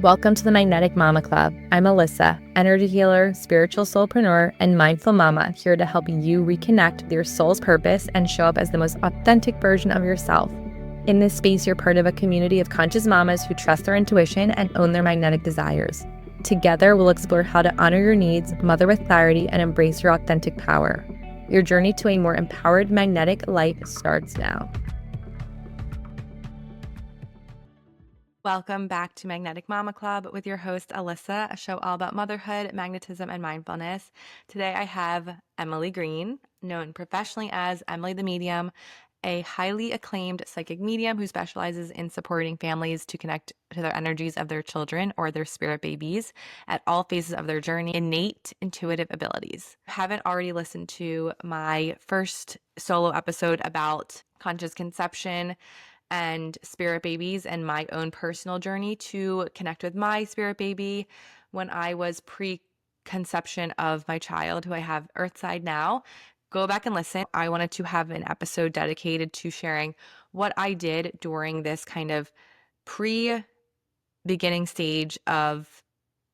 Welcome to the Magnetic Mama Club. I'm Alyssa, energy healer, spiritual soulpreneur, and mindful mama, here to help you reconnect with your soul's purpose and show up as the most authentic version of yourself. In this space, you're part of a community of conscious mamas who trust their intuition and own their magnetic desires. Together, we'll explore how to honor your needs, mother with clarity, and embrace your authentic power. Your journey to a more empowered magnetic life starts now. Welcome back to Magnetic Mama Club with your host, Alyssa, a show all about motherhood, magnetism, and mindfulness. Today I have Emily Greene, known professionally as Emily the Medium, a highly acclaimed psychic medium who specializes in supporting families to connect to their energies of their children or their spirit babies at all phases of their journey, innate intuitive abilities. If you haven't already listened to my first solo episode about conscious conception and spirit babies and my own personal journey to connect with my spirit baby when I was pre-conception of my child, who I have earthside now, go back and listen. I wanted to have an episode dedicated to sharing what I did during this kind of pre-beginning stage of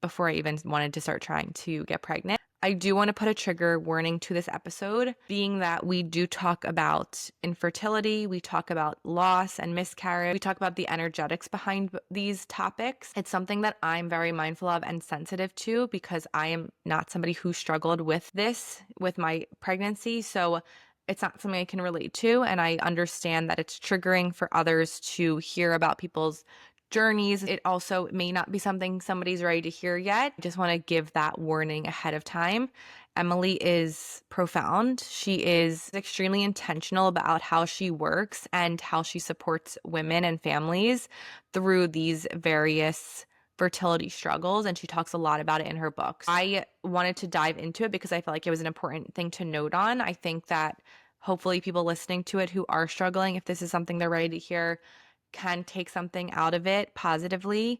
before I even wanted to start trying to get pregnant. I do want to put a trigger warning to this episode, being that we do talk about infertility, we talk about loss and miscarriage, we talk about the energetics behind these topics. It's something that I'm very mindful of and sensitive to because I am not somebody who struggled with this with my pregnancy. So it's not something I can relate to. And I understand that it's triggering for others to hear about people's journeys. It also may not be something somebody's ready to hear yet. I just want to give that warning ahead of time. Emily is profound. She is extremely intentional about how she works and how she supports women and families through these various fertility struggles, and she talks a lot about it in her books. I wanted to dive into it because I felt like it was an important thing to note on. I think that hopefully people listening to it who are struggling, if this is something they're ready to hear, can take something out of it positively.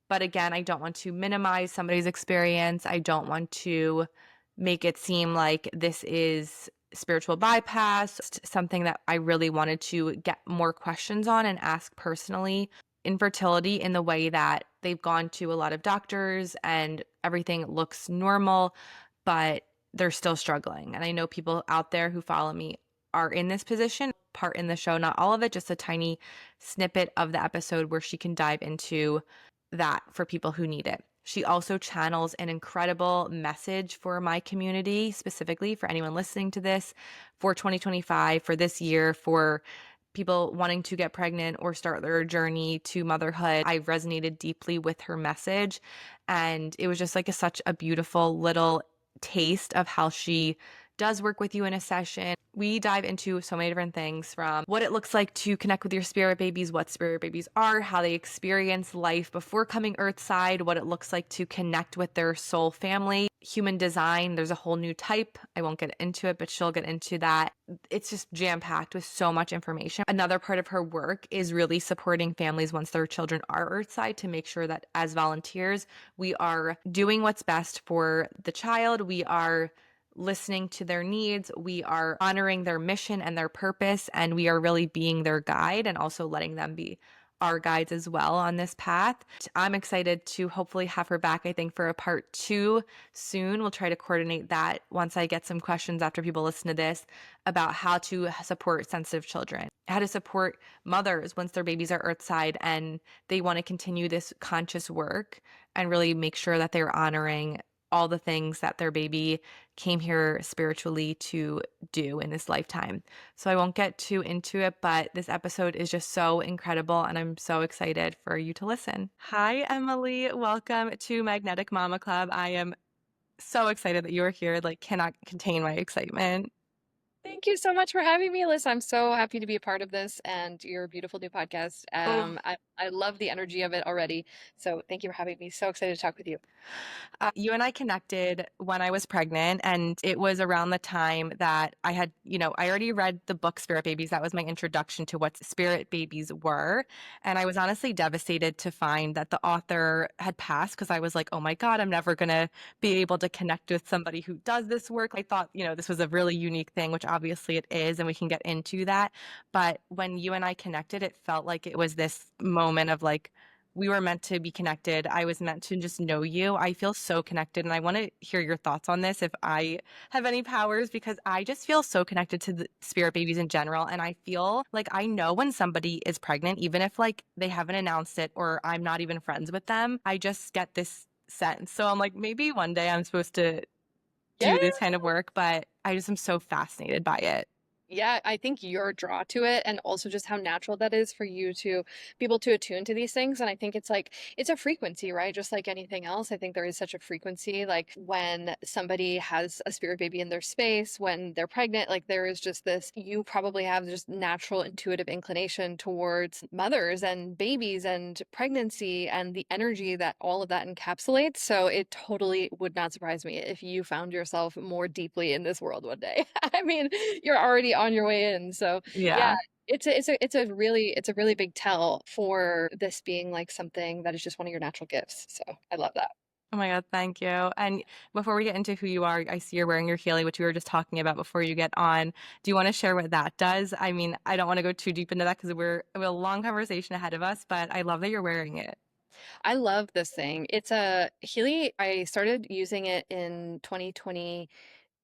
But again, I don't want to minimize somebody's experience. I don't want to make it seem like this is spiritual bypass, something that I really wanted to get more questions on and ask personally. Infertility, in the way that they've gone to a lot of doctors and everything looks normal, but they're still struggling. And I know people out there who follow me are in this position. Part in the show, not all of it, just a tiny snippet of the episode where she can dive into that for people who need it. She also channels an incredible message for my community, specifically for anyone listening to this for 2025, for this year, for people wanting to get pregnant or start their journey to motherhood. I resonated deeply with her message, and it was just like such a beautiful little taste of how she does work with you in a session. We dive into so many different things, from what it looks like to connect with your spirit babies, what spirit babies are, how they experience life before coming earthside, what it looks like to connect with their soul family, human design. There's a whole new type. I won't get into it, but she'll get into that. It's just jam-packed with so much information. Another part of her work is really supporting families once their children are earthside to make sure that as volunteers, we are doing what's best for the child. We are listening to their needs, we are honoring their mission and their purpose, and we are really being their guide and also letting them be our guides as well on this path. I'm excited to hopefully have her back, I think, for a part 2 soon. We'll try to coordinate that once I get some questions after people listen to this about how to support sensitive children, how to support mothers once their babies are earthside and they want to continue this conscious work and really make sure that they're honoring all the things that their baby came here spiritually to do in this lifetime. So I won't get too into it, but this episode is just so incredible and I'm so excited for you to listen. Hi, Emily. Welcome to Magnetic Mama Club. I am so excited that you are here. Like, cannot contain my excitement. Thank you so much for having me, Alyssa. I'm so happy to be a part of this and your beautiful new podcast. I love the energy of it already. So thank you for having me. So excited to talk with you. You and I connected when I was pregnant, and it was around the time that I had, I already read the book Spirit Babies. That was my introduction to what spirit babies were. And I was honestly devastated to find that the author had passed, because I was like, oh my God, I'm never going to be able to connect with somebody who does this work. I thought, this was a really unique thing, which obviously it is, and we can get into that. But when you and I connected, it felt like it was this moment of like, we were meant to be connected. I was meant to just know you. I feel so connected, and I want to hear your thoughts on this if I have any powers, because I just feel so connected to the spirit babies in general. And I feel like I know when somebody is pregnant, even if like they haven't announced it or I'm not even friends with them, I just get this sense. So I'm like, maybe one day I'm supposed to Yeah. do this kind of work, but I just am so fascinated by it. Yeah, I think your draw to it and also just how natural that is for you to be able to attune to these things. And I think it's like, it's a frequency, right? Just like anything else. I think there is such a frequency. Like when somebody has a spirit baby in their space, when they're pregnant, like there is just this, you probably have just natural intuitive inclination towards mothers and babies and pregnancy and the energy that all of that encapsulates. So it totally would not surprise me if you found yourself more deeply in this world one day. I mean, you're already on your way in. So yeah, Yeah. it's a really big tell for this being like something that is just one of your natural gifts. So I love that. Oh my God, thank you. And before we get into who you are, I see you're wearing your Healy, which we were just talking about before you get on. Do you want to share what that does? I mean, I don't want to go too deep into that because we have a long conversation ahead of us, but I love that you're wearing it. I love this thing. It's a Healy. I started using it in 2020.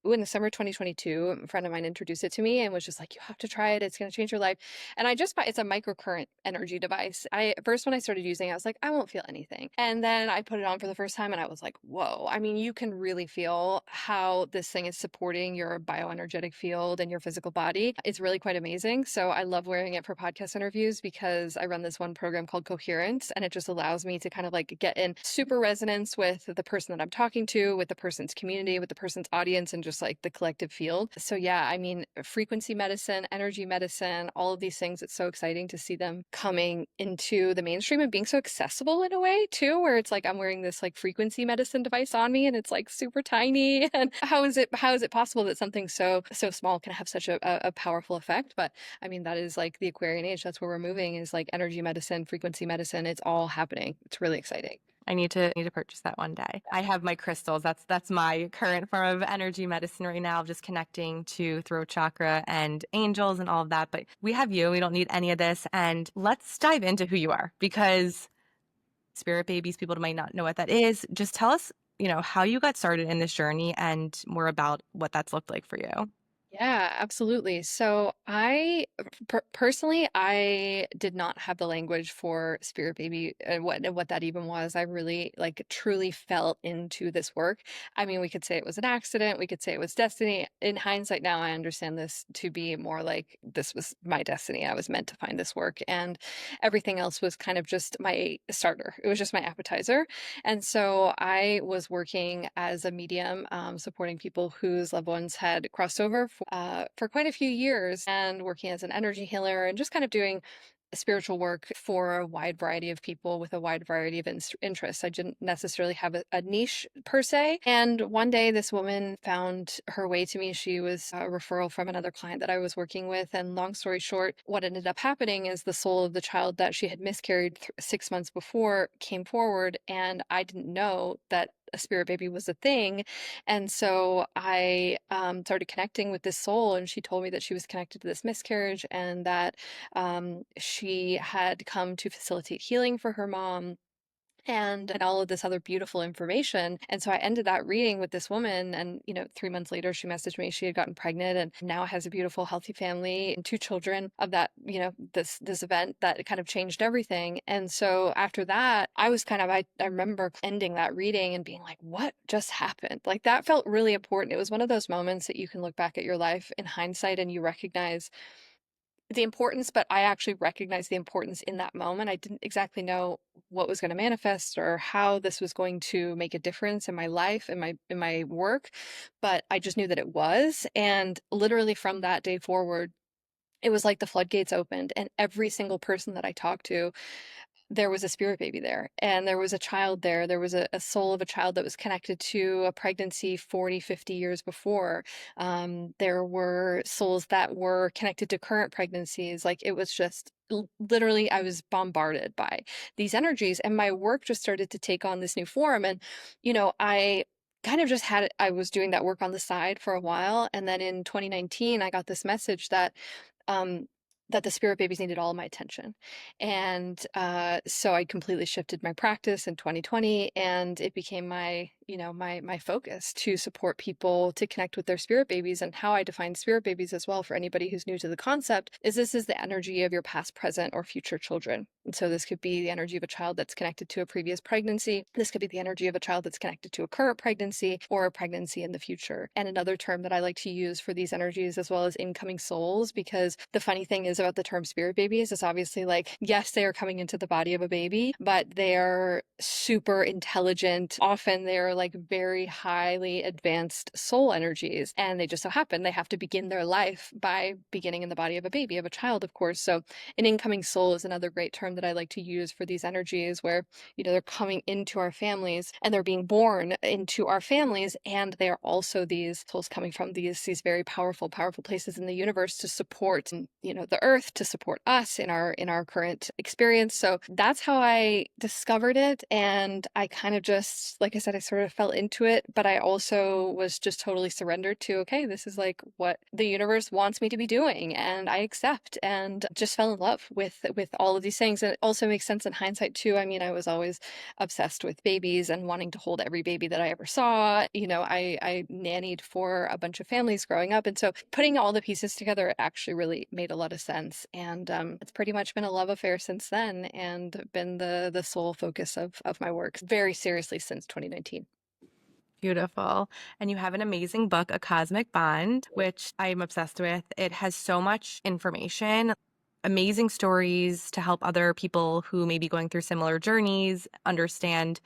Ooh, in the summer 2022, a friend of mine introduced it to me and was just like, you have to try it. It's going to change your life. And I just bought, it's a microcurrent energy device. I first, when I started using it, I was like, I won't feel anything. And then I put it on for the first time and I was like, whoa. I mean, you can really feel how this thing is supporting your bioenergetic field and your physical body. It's really quite amazing. So I love wearing it for podcast interviews because I run this one program called Coherence, and it just allows me to kind of like get in super resonance with the person that I'm talking to, with the person's community, with the person's audience, and just like the collective field. So yeah, I mean, frequency medicine, energy medicine, all of these things, it's so exciting to see them coming into the mainstream and being so accessible in a way too, where it's like I'm wearing this like frequency medicine device on me and it's like super tiny. And how is it possible that something so small can have such a powerful effect? But I mean, that is like the Aquarian age. That's where we're moving, is like energy medicine, frequency medicine. It's all happening. It's really exciting. I need to purchase that one day. I have my crystals. That's my current form of energy medicine right now, just connecting to throat chakra and angels and all of that. But we have you. We don't need any of this. And let's dive into who you are, because spirit babies, people might not know what that is. Just tell us, how you got started in this journey and more about what that's looked like for you. Yeah, absolutely. So personally, I did not have the language for spirit baby and what that even was. I really like truly fell into this work. I mean, we could say it was an accident, we could say it was destiny. In hindsight now, I understand this to be more like this was my destiny. I was meant to find this work, and everything else was kind of just my starter. It was just my appetizer. And so I was working as a medium, supporting people whose loved ones had crossed over for quite a few years, and working as an energy healer and just kind of doing spiritual work for a wide variety of people with a wide variety of interests. I didn't necessarily have a niche per se. And one day, this woman found her way to me. She was a referral from another client that I was working with. And long story short, what ended up happening is the soul of the child that she had miscarried 6 months before came forward. And I didn't know that a spirit baby was a thing. And so I started connecting with this soul, and she told me that she was connected to this miscarriage and that she had come to facilitate healing for her mom, and all of this other beautiful information. And so I ended that reading with this woman, and 3 months later she messaged me. She had gotten pregnant and now has a beautiful healthy family and two children of that, this event that kind of changed everything. And so after that, I was I remember ending that reading and being like, what just happened? Like, that felt really important. It was one of those moments that you can look back at your life in hindsight and you recognize the importance, but I actually recognized the importance in that moment. I didn't exactly know what was going to manifest or how this was going to make a difference in my life, in my work, but I just knew that it was. And literally from that day forward, it was like the floodgates opened, and every single person that I talked to, there was a spirit baby there, and there was a child there. There was a soul of a child that was connected to a pregnancy 40, 50 years before. There were souls that were connected to current pregnancies. Like, it was just literally, I was bombarded by these energies, and my work just started to take on this new form. And I kind of just had it, I was doing that work on the side for a while, and then in 2019 I got this message that um that the spirit babies needed all of my attention. And so I completely shifted my practice in 2020, and it became my, my focus to support people to connect with their spirit babies. And how I define spirit babies as well, for anybody who's new to the concept, is this is the energy of your past, present, or future children. And so this could be the energy of a child that's connected to a previous pregnancy. This could be the energy of a child that's connected to a current pregnancy or a pregnancy in the future. And another term that I like to use for these energies as well as incoming souls, because the funny thing is about the term spirit babies is obviously like, yes, they are coming into the body of a baby, but they're super intelligent. Often they're like very highly advanced soul energies. And they just so happen they have to begin their life by beginning in the body of a baby, of a child, of course. So an incoming soul is another great term that I like to use for these energies where, they're coming into our families and they're being born into our families. And they are also these souls coming from these very powerful, powerful places in the universe to support, the earth, to support us in our current experience. So that's how I discovered it. And I kind of just, like I said, I sort of fell into it, but I also was just totally surrendered to, okay, this is like what the universe wants me to be doing. And I accept, and just fell in love with all of these things. And it also makes sense in hindsight too. I mean, I was always obsessed with babies and wanting to hold every baby that I ever saw. I nannied for a bunch of families growing up. And so putting all the pieces together, it actually really made a lot of sense. And it's pretty much been a love affair since then, and been the sole focus of my work very seriously since 2019. Beautiful. And you have an amazing book, A Cosmic Bond, which I'm obsessed with. It has so much information, amazing stories to help other people who may be going through similar journeys understand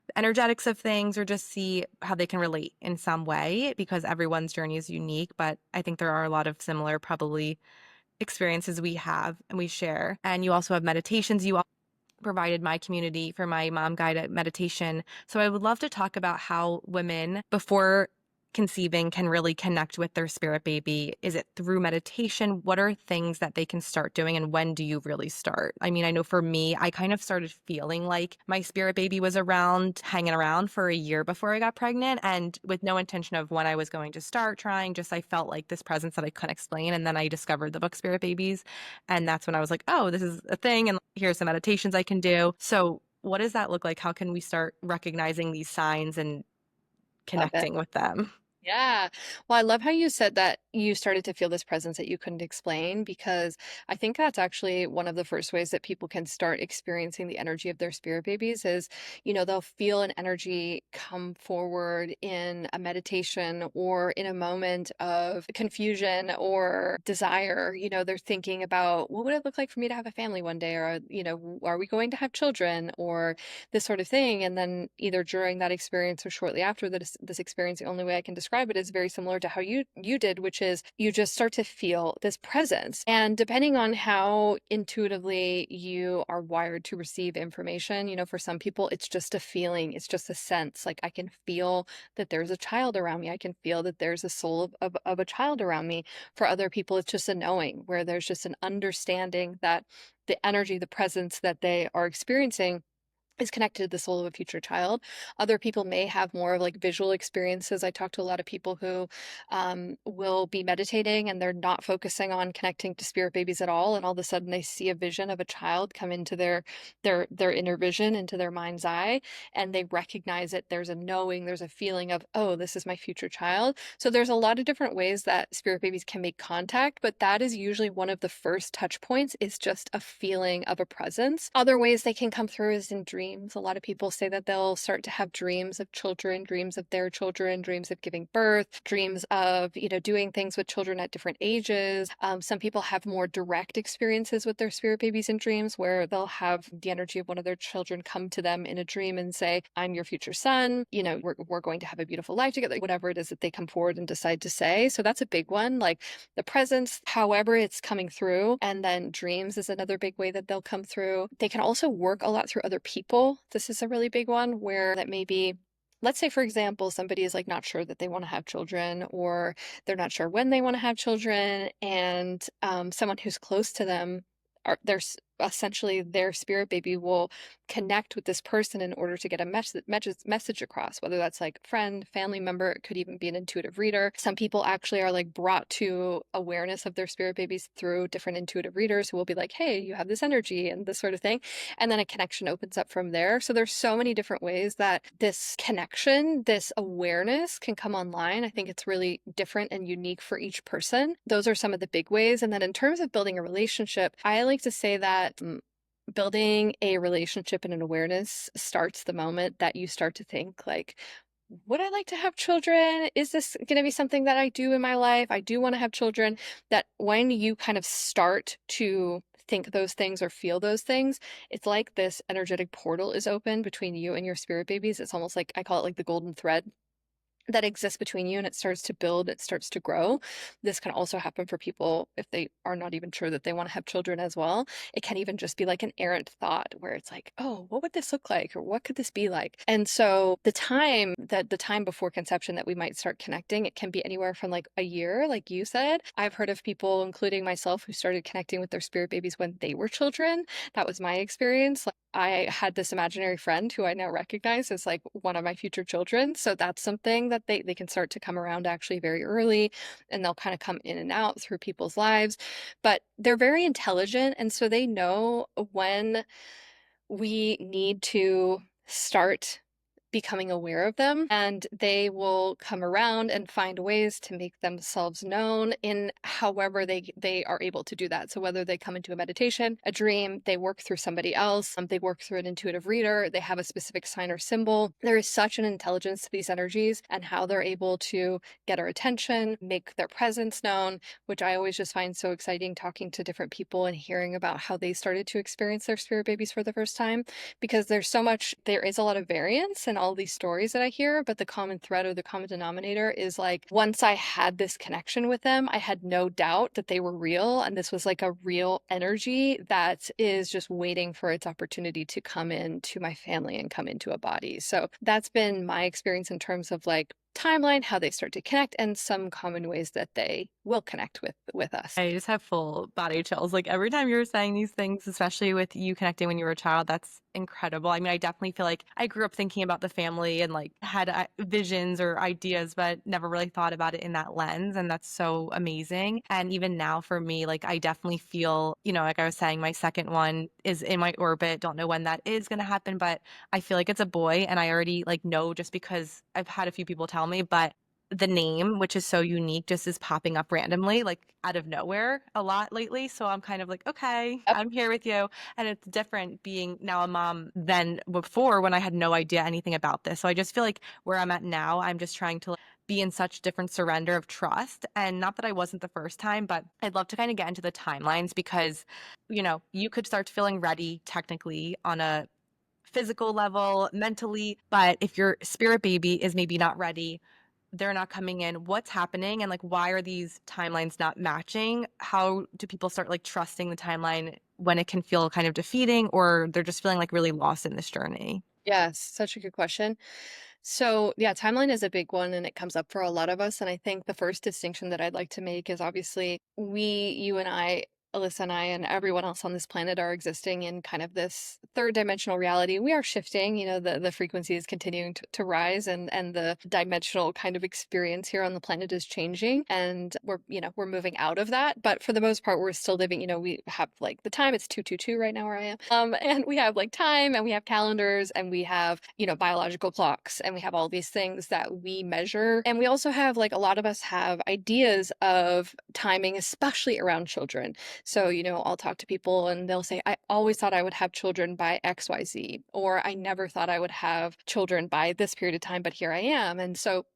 the energetics of things or just see how they can relate in some way, because everyone's journey is unique. But I think there are a lot of similar, probably, experiences we have and we share. And you also have meditations. You provided my community for my mom guided meditation. So I would love to talk about how women before conceiving can really connect with their spirit baby. Is it through meditation? What are things that they can start doing, and when do you really start? I mean, I know for me, I kind of started feeling like my spirit baby was around, hanging around for a year before I got pregnant, and with no intention of when I was going to start trying, just I felt like this presence that I couldn't explain. And then I discovered the book Spirit Babies, and that's when I was like, oh, this is a thing, and here's some meditations I can do. So what does that look like? How can we start recognizing these signs and Love it. connecting with them? Yeah. Well, I love how you said that you started to feel this presence that you couldn't explain, because I think that's actually one of the first ways that people can start experiencing the energy of their spirit babies is, they'll feel an energy come forward in a meditation or in a moment of confusion or desire. They're thinking about, what would it look like for me to have a family one day? Or, are we going to have children, or this sort of thing? And then either during that experience or shortly after this experience, the only way I can describe it is very similar to how you did, which is you just start to feel this presence. And depending on how intuitively you are wired to receive information, for some people it's just a feeling, it's just a sense, like I can feel that there's a child around me, I can feel that there's a soul of a child around me. For other people it's just a knowing, where there's just an understanding that the energy, the presence that they are experiencing is connected to the soul of a future child. Other people may have more of like visual experiences. I talk to a lot of people who will be meditating and they're not focusing on connecting to spirit babies at all, and all of a sudden they see a vision of a child come into their inner vision, into their mind's eye, and they recognize it. There's a knowing, there's a feeling of, oh, this is my future child. So there's a lot of different ways that spirit babies can make contact, but that is usually one of the first touch points, is just a feeling of a presence. Other ways they can come through is in dreams. A lot of people say that they'll start to have dreams of children, dreams of their children, dreams of giving birth, dreams of, doing things with children at different ages. Some people have more direct experiences with their spirit babies in dreams, where they'll have the energy of one of their children come to them in a dream and say, I'm your future son, we're going to have a beautiful life together, whatever it is that they come forward and decide to say. So that's a big one, like the presence, however it's coming through. And then dreams is another big way that they'll come through. They can also work a lot through other people. This is a really big one, where that may be, let's say, for example, somebody is like not sure that they want to have children, or they're not sure when they want to have children, and someone who's close to them, essentially their spirit baby will connect with this person in order to get a message across, whether that's like friend, family member, it could even be an intuitive reader. Some people actually are like brought to awareness of their spirit babies through different intuitive readers who will be like, hey, you have this energy and this sort of thing. And then a connection opens up from there. So there's so many different ways that this connection, this awareness can come online. I think it's really different and unique for each person. Those are some of the big ways. And then in terms of building a relationship, I like to say that building a relationship and an awareness starts the moment that you start to think like, would I like to have children? Is this going to be something that I do in my life? I do want to have children. That when you kind of start to think those things or feel those things, it's like this energetic portal is open between you and your spirit babies. It's almost like I call it like the golden thread that exists between you, and it starts to build, it starts to grow. This can also happen for people if they are not even sure that they want to have children as well. It can even just be like an errant thought where it's like, oh, what would this look like? Or what could this be like? And so the time before conception that we might start connecting, it can be anywhere from like a year, like you said. I've heard of people, including myself, who started connecting with their spirit babies when they were children. That was my experience. I had this imaginary friend who I now recognize as like one of my future children. So that's something that they can start to come around actually very early, and they'll kind of come in and out through people's lives. But they're very intelligent. And so they know when we need to start becoming aware of them, and they will come around and find ways to make themselves known in however they are able to do that. So whether they come into a meditation, a dream, they work through somebody else, they work through an intuitive reader, they have a specific sign or symbol. There is such an intelligence to these energies and how they're able to get our attention, make their presence known, which I always just find so exciting, talking to different people and hearing about how they started to experience their spirit babies for the first time, because there is a lot of variance in all these stories that I hear, but the common thread or the common denominator is like, once I had this connection with them, I had no doubt that they were real. And this was like a real energy that is just waiting for its opportunity to come into my family and come into a body. So that's been my experience in terms of like timeline, how they start to connect, and some common ways that they will connect with us. I just have full body chills. Like every time you were saying these things, especially with you connecting when you were a child, that's incredible. I mean, I definitely feel like I grew up thinking about the family and like had visions or ideas, but never really thought about it in that lens. And that's so amazing. And even now for me, like I definitely feel, like I was saying, my second one is in my orbit. Don't know when that is going to happen, but I feel like it's a boy. And I already like know just because I've had a few people tell me, but the name, which is so unique, just is popping up randomly, like out of nowhere a lot lately. So I'm kind of like, okay, Yep. I'm here with you. And it's different being now a mom than before when I had no idea anything about this. So I just feel like where I'm at now, I'm just trying to be in such different surrender of trust. And not that I wasn't the first time, but I'd love to kind of get into the timelines because, you could start feeling ready technically on a physical level, mentally, but if your spirit baby is maybe not ready, they're not coming in, what's happening, and like why are these timelines not matching? How do people start like trusting the timeline when it can feel kind of defeating, or they're just feeling like really lost in this journey? Yes, such a good question. So, yeah, timeline is a big one and it comes up for a lot of us. And I think the first distinction that I'd like to make is obviously you and I, Alyssa and I, and everyone else on this planet are existing in kind of this third dimensional reality. We are shifting, the frequency is continuing to rise, and the dimensional kind of experience here on the planet is changing. And we're moving out of that. But for the most part, we're still living, we have like the time, it's 222 right now where I am. And we have like time, and we have calendars, and we have, biological clocks, and we have all these things that we measure. And we also have like a lot of us have ideas of timing, especially around children. So, I'll talk to people and they'll say, I always thought I would have children by XYZ, or I never thought I would have children by this period of time, but here I am. And so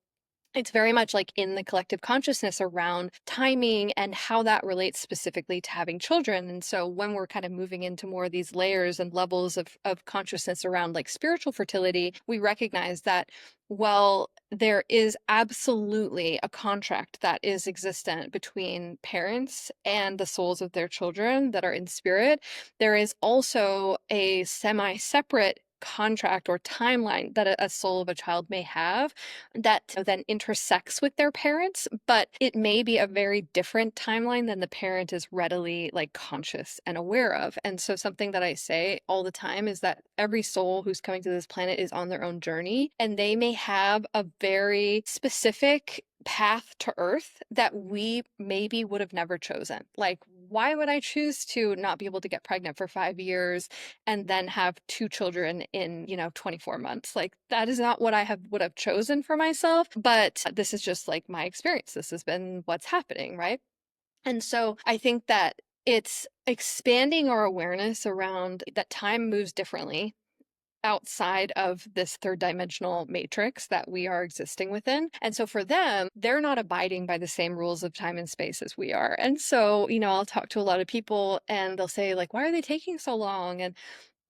it's very much like in the collective consciousness around timing and how that relates specifically to having children. And so when we're kind of moving into more of these layers and levels of consciousness around like spiritual fertility, we recognize that, well, there is absolutely a contract that is existent between parents and the souls of their children that are in spirit. There is also a semi-separate contract or timeline that a soul of a child may have that then intersects with their parents, but it may be a very different timeline than the parent is readily like conscious and aware of. And so something that I say all the time is that every soul who's coming to this planet is on their own journey, and they may have a very specific path to earth that we maybe would have never chosen. Like, why would I choose to not be able to get pregnant for 5 years and then have two children in, 24 months? Like, that is not what I would have chosen for myself, but this is just like my experience. This has been what's happening, right? And so I think that it's expanding our awareness around that time moves differently outside of this third dimensional matrix that we are existing within. And so for them, they're not abiding by the same rules of time and space as we are. And so, I'll talk to a lot of people and they'll say, like, why are they taking so long? And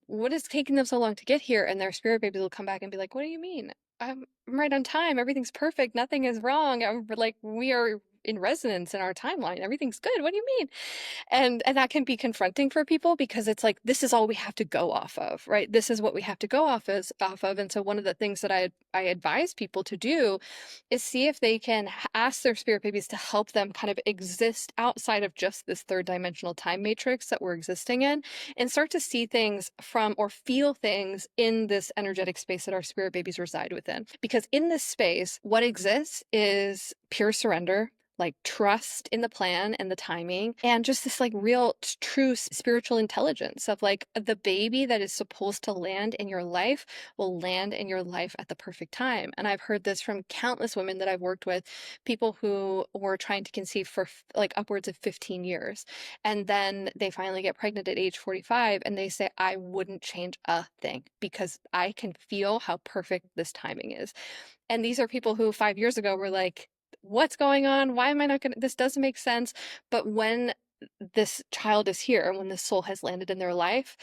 what is taking them so long to get here? And their spirit babies will come back and be like, what do you mean? I'm right on time. Everything's perfect. Nothing is wrong. Like, we are in resonance in our timeline. Everything's good. What do you mean? And that can be confronting for people because it's like this is all we have to go off of, right? This is what we have to go off of. And so one of the things that I advise people to do is see if they can ask their spirit babies to help them kind of exist outside of just this third dimensional time matrix that we're existing in, and start to see things from or feel things in this energetic space that our spirit babies reside within. Because in this space, what exists is pure surrender, like trust in the plan and the timing, and just this like real true spiritual intelligence of like the baby that is supposed to land in your life will land in your life at the perfect time. And I've heard this from countless women that I've worked with, people who were trying to conceive for like upwards of 15 years, and then they finally get pregnant at age 45 and they say, I wouldn't change a thing because I can feel how perfect this timing is. And these are people who 5 years ago were like, what's going on? Why am I not going to? This doesn't make sense. But when this child is here, when this soul has landed in their life,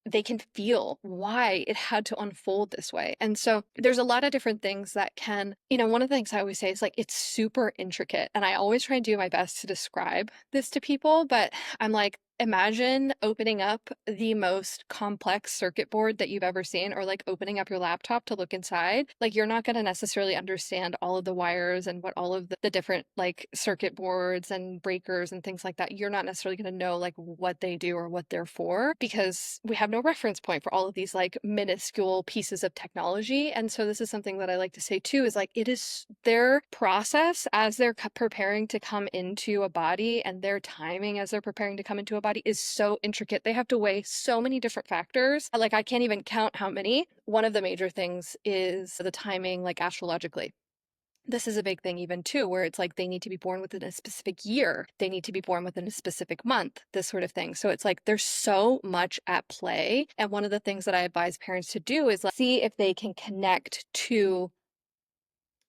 they can feel why it had to unfold this way. And so there's a lot of different things that can, one of the things I always say is like, it's super intricate. And I always try and do my best to describe this to people, but I'm like, imagine opening up the most complex circuit board that you've ever seen, or like opening up your laptop to look inside. Like, you're not going to necessarily understand all of the wires and what all of the different like circuit boards and breakers and things like that. You're not necessarily going to know like what they do or what they're for, because we have no reference point for all of these like minuscule pieces of technology. And so this is something that I like to say too, is like, it is their process as they're preparing to come into a body, and their timing as they're preparing to come into a body is so intricate. They have to weigh so many different factors. Like, I can't even count how many. One of the major things is the timing, like astrologically. This is a big thing even too, where it's like they need to be born within a specific year. They need to be born within a specific month, this sort of thing. So it's like there's so much at play. And one of the things that I advise parents to do is like, see if they can connect to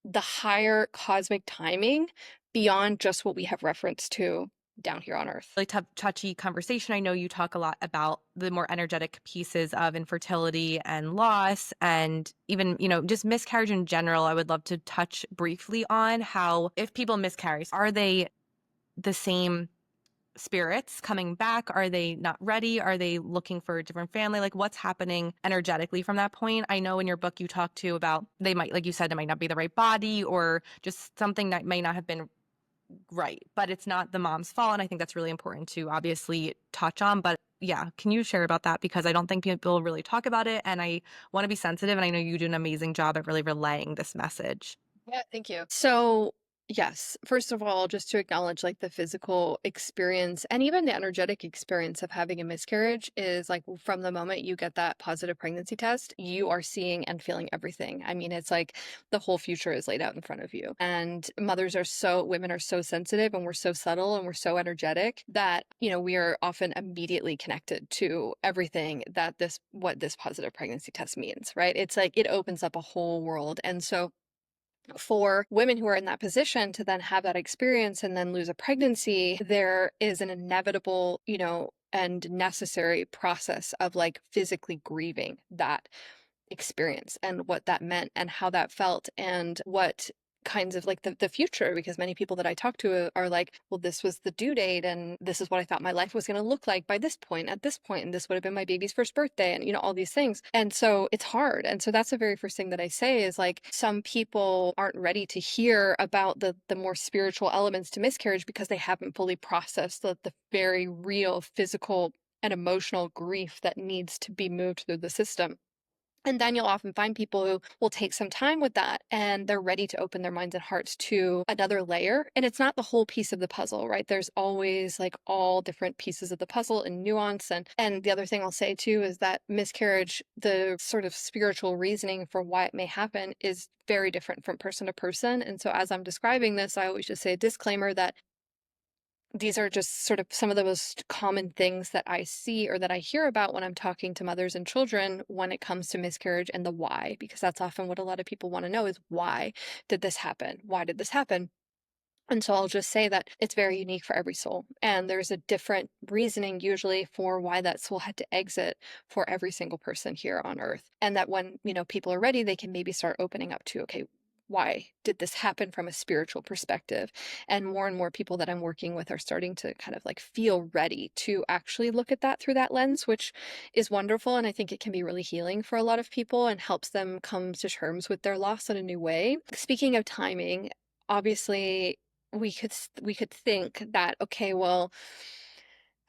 the higher cosmic timing beyond just what we have reference to down here on Earth. Really touchy conversation. I know you talk a lot about the more energetic pieces of infertility and loss, and even, just miscarriage in general. I would love to touch briefly on how, if people miscarry, are they the same spirits coming back? Are they not ready? Are they looking for a different family? Like, what's happening energetically from that point? I know in your book you talk to about, they might, like you said, it might not be the right body, or just something that may not have been right, but it's not the mom's fault. And I think that's really important to obviously touch on. But yeah, can you share about that? Because I don't think people really talk about it, and I want to be sensitive. And I know you do an amazing job at really relaying this message. Yeah, thank you. So, yes, first of all, just to acknowledge like the physical experience and even the energetic experience of having a miscarriage is like from the moment you get that positive pregnancy test, you are seeing and feeling everything. I mean, it's like the whole future is laid out in front of you. And women are so sensitive, and we're so subtle, and we're so energetic that, we are often immediately connected to everything that what this positive pregnancy test means, right? It's like it opens up a whole world. And so for women who are in that position to then have that experience and then lose a pregnancy, there is an inevitable, and necessary process of like physically grieving that experience and what that meant and how that felt and what kinds of like the future, because many people that I talk to are like, well, this was the due date and this is what I thought my life was going to look like by this point, at this point, and this would have been my baby's first birthday, and all these things. And so it's hard. And so that's the very first thing that I say is like, some people aren't ready to hear about the more spiritual elements to miscarriage because they haven't fully processed the very real physical and emotional grief that needs to be moved through the system. And then you'll often find people who will take some time with that and they're ready to open their minds and hearts to another layer. And it's not the whole piece of the puzzle, right? There's always like all different pieces of the puzzle and nuance. And the other thing I'll say too is that miscarriage, the sort of spiritual reasoning for why it may happen is very different from person to person. And so as I'm describing this, I always just say a disclaimer that these are just sort of some of the most common things that I see or that I hear about when I'm talking to mothers and children when it comes to miscarriage and the why, because that's often what a lot of people want to know is, why did this happen? Why did this happen? And so I'll just say that it's very unique for every soul. And there's a different reasoning usually for why that soul had to exit for every single person here on earth. And that when, people are ready, they can maybe start opening up to, okay, why did this happen from a spiritual perspective? And more people that I'm working with are starting to kind of like feel ready to actually look at that through that lens, which is wonderful. And I think it can be really healing for a lot of people and helps them come to terms with their loss in a new way. Speaking of timing, obviously we could think that, okay, well,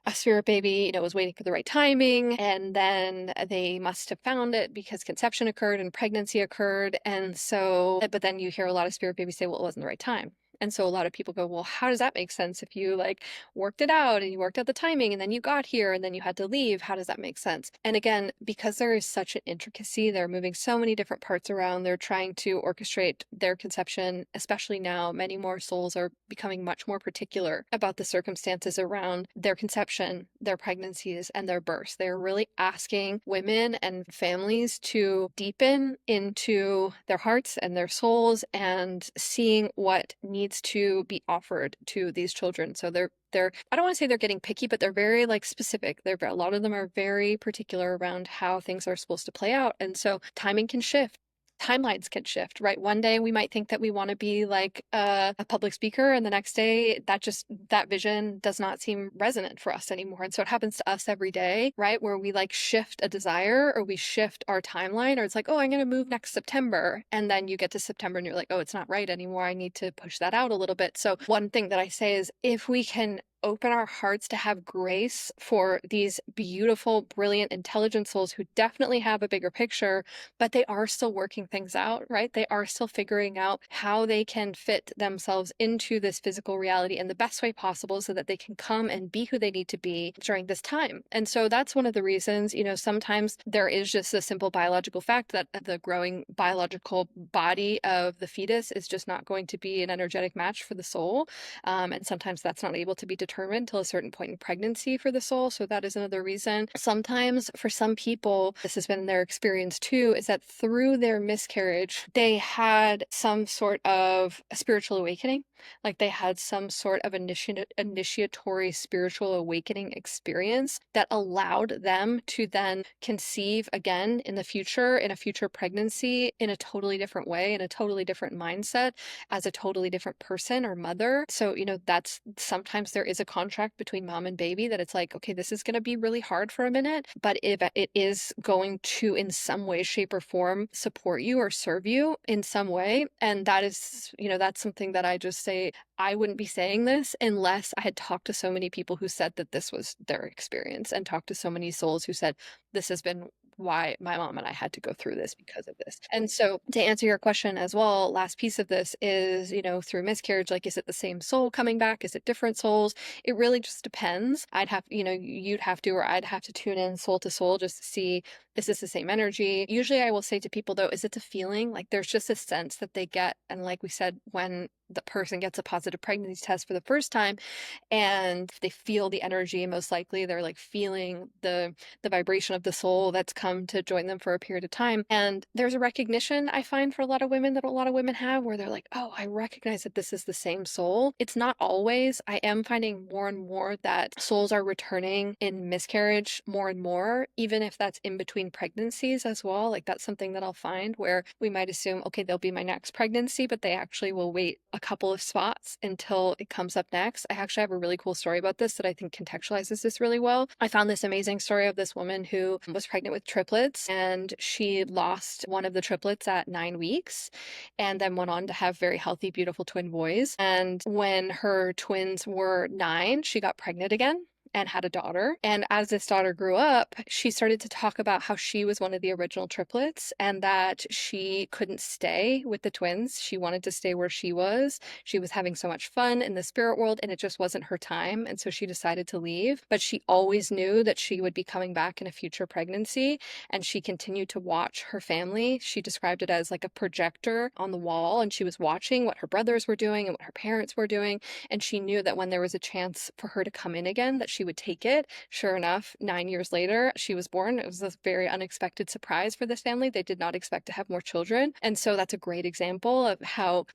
a spirit baby, was waiting for the right timing, and then they must have found it because conception occurred and pregnancy occurred. And so, but then you hear a lot of spirit babies say, well, it wasn't the right time. And so a lot of people go, well, how does that make sense? If you like worked it out and you worked out the timing and then you got here and then you had to leave, how does that make sense? And again, because there is such an intricacy, they're moving so many different parts around. They're trying to orchestrate their conception, especially now. Many more souls are becoming much more particular about the circumstances around their conception, their pregnancies, and their births. They're really asking women and families to deepen into their hearts and their souls and seeing what needs to be offered to these children. So they're I don't want to say they're getting picky, but they're very like specific. A lot of them are very particular around how things are supposed to play out. And so timing can shift. Timelines can shift, right? One day we might think that we want to be like a public speaker, and the next day that vision does not seem resonant for us anymore. And so it happens to us every day, right? Where we like shift a desire or we shift our timeline, or it's like, oh, I'm going to move next September. And then you get to September and you're like, oh, it's not right anymore. I need to push that out a little bit. So one thing that I say is, if we can open our hearts to have grace for these beautiful, brilliant, intelligent souls who definitely have a bigger picture, but they are still working things out, right? They are still figuring out how they can fit themselves into this physical reality in the best way possible so that they can come and be who they need to be during this time. And so that's one of the reasons, sometimes there is just a simple biological fact that the growing biological body of the fetus is just not going to be an energetic match for the soul. And sometimes that's not able to be determined till a certain point in pregnancy for the soul. So that is another reason. Sometimes for some people, this has been their experience too, is that through their miscarriage, they had some sort of a spiritual awakening. Like they had some sort of initiatory spiritual awakening experience that allowed them to then conceive again in the future, in a future pregnancy, in a totally different way, in a totally different mindset, as a totally different person or mother. So, that's sometimes there is a contract between mom and baby that it's like, okay, this is going to be really hard for a minute, but if it is going to in some way, shape, or form support you or serve you in some way. And that is, that's something that I just say, I wouldn't be saying this unless I had talked to so many people who said that this was their experience, and talked to so many souls who said, this has been why my mom and I had to go through this because of this. And so to answer your question as well, last piece of this is, through miscarriage, like, is it the same soul coming back? Is it different souls? It really just depends. You'd have to, or I'd have to tune in soul to soul just to see, is this the same energy? Usually I will say to people though, is it a feeling? Like there's just a sense that they get. And like we said, when the person gets a positive pregnancy test for the first time and they feel the energy, most likely they're like feeling the vibration of the soul that's come to join them for a period of time. And there's a recognition I find for a lot of women that a lot of women have where they're like, oh, I recognize that this is the same soul. It's not always. I am finding more and more that souls are returning in miscarriage more and more, even if that's in between between pregnancies as well. Like that's something that I'll find where we might assume, okay, they'll be my next pregnancy, but they actually will wait a couple of spots until it comes up next. I actually have a really cool story about this that I think contextualizes this really well. I found this amazing story of this woman who was pregnant with triplets, and she lost one of the triplets at 9 weeks and then went on to have very healthy, beautiful twin boys. And when her twins were 9, she got pregnant again and had a daughter. And as this daughter grew up, she started to talk about how she was one of the original triplets and that she couldn't stay with the twins. She wanted to stay where she was. She was having so much fun in the spirit world and it just wasn't her time. And so she decided to leave. But she always knew that she would be coming back in a future pregnancy. And she continued to watch her family. She described it as like a projector on the wall. And she was watching what her brothers were doing and what her parents were doing. And she knew that when there was a chance for her to come in again, that she would take it. Sure enough, 9 years later, she was born. It was a very unexpected surprise for this family. They did not expect to have more children. And so that's a great example of how,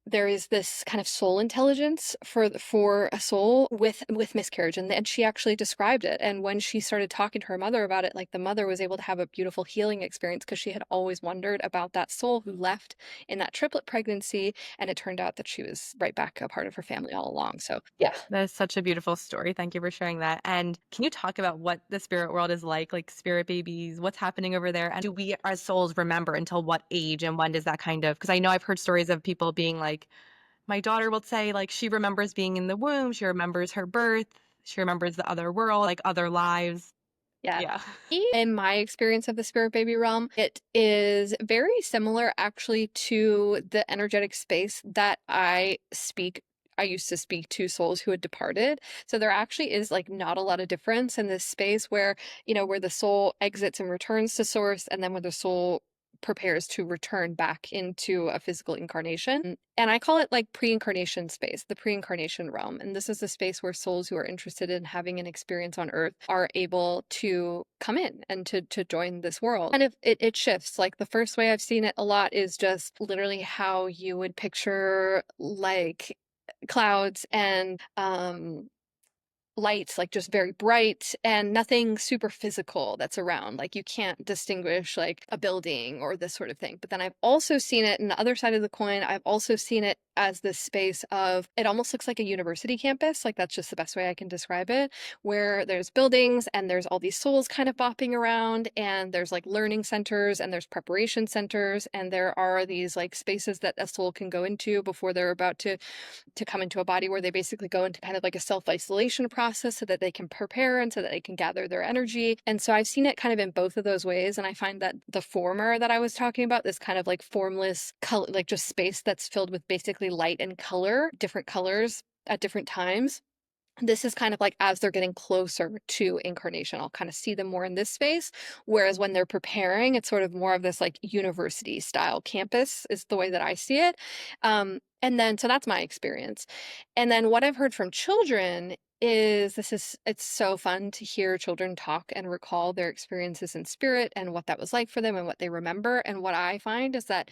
there is this kind of soul intelligence for a soul with miscarriage, and she actually described it. And when she started talking to her mother about it, like the mother was able to have a beautiful healing experience because she had always wondered about that soul who left in that triplet pregnancy, and it turned out that she was right back a part of her family all along. So yeah. That is such a beautiful story. Thank you for sharing that. And can you talk about what the spirit world is like spirit babies, what's happening over there? And do we as souls remember until what age and when does that kind of, because I know I've heard stories of people being like, my daughter will say like she remembers being in the womb, she remembers her birth, she remembers the other world, like other lives. Yeah. Yeah. In my experience of the spirit baby realm, it is very similar actually to the energetic space that I used to speak to souls who had departed. So there actually is like not a lot of difference in this space where, where the soul exits and returns to source, and then where the soul prepares to return back into a physical incarnation. And I call it like pre-incarnation space, the pre-incarnation realm. And this is the space where souls who are interested in having an experience on earth are able to come in and to join this world. And if it shifts, like the first way I've seen it a lot is just literally how you would picture like clouds and lights, like just very bright and nothing super physical that's around. Like you can't distinguish like a building or this sort of thing. But then I've also seen it in the other side of the coin. I've also seen it as this space of, it almost looks like a university campus. Like that's just the best way I can describe it, where there's buildings and there's all these souls kind of bopping around, and there's like learning centers and there's preparation centers, and there are these like spaces that a soul can go into before they're about to come into a body, where they basically go into kind of like a self-isolation process so that they can prepare and so that they can gather their energy. And so I've seen it kind of in both of those ways. And I find that the former that I was talking about, this kind of like formless color, like just space that's filled with basically light and color, different colors at different times, this is kind of like as they're getting closer to incarnation, I'll kind of see them more in this space. Whereas when they're preparing, it's sort of more of this like university style campus is the way that I see it. And then, so that's my experience. And then what I've heard from children is it's so fun to hear children talk and recall their experiences in spirit and what that was like for them and what they remember. And what I find is that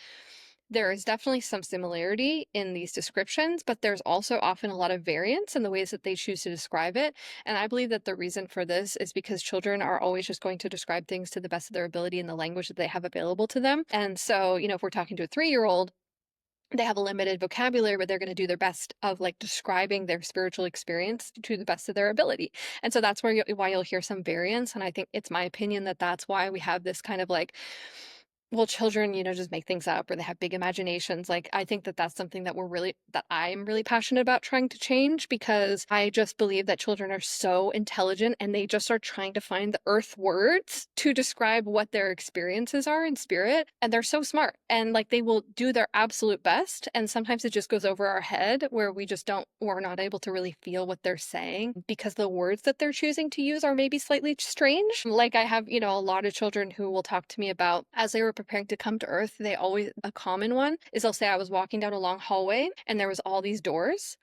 there is definitely some similarity in these descriptions, but there's also often a lot of variance in the ways that they choose to describe it. And I believe that the reason for this is because children are always just going to describe things to the best of their ability in the language that they have available to them. And so, if we're talking to a 3-year-old, they have a limited vocabulary, but they're going to do their best of like describing their spiritual experience to the best of their ability. And so that's why you'll hear some variance. And I think it's my opinion that that's why we have this kind of like, well, children, just make things up or they have big imaginations. Like, I think that that's something that I'm really passionate about trying to change, because I just believe that children are so intelligent and they just are trying to find the earth words to describe what their experiences are in spirit. And they're so smart and like they will do their absolute best. And sometimes it just goes over our head where we're not able to really feel what they're saying because the words that they're choosing to use are maybe slightly strange. Like I have, a lot of children who will talk to me about as they were preparing to come to earth, a common one is they'll say, I was walking down a long hallway and there was all these doors.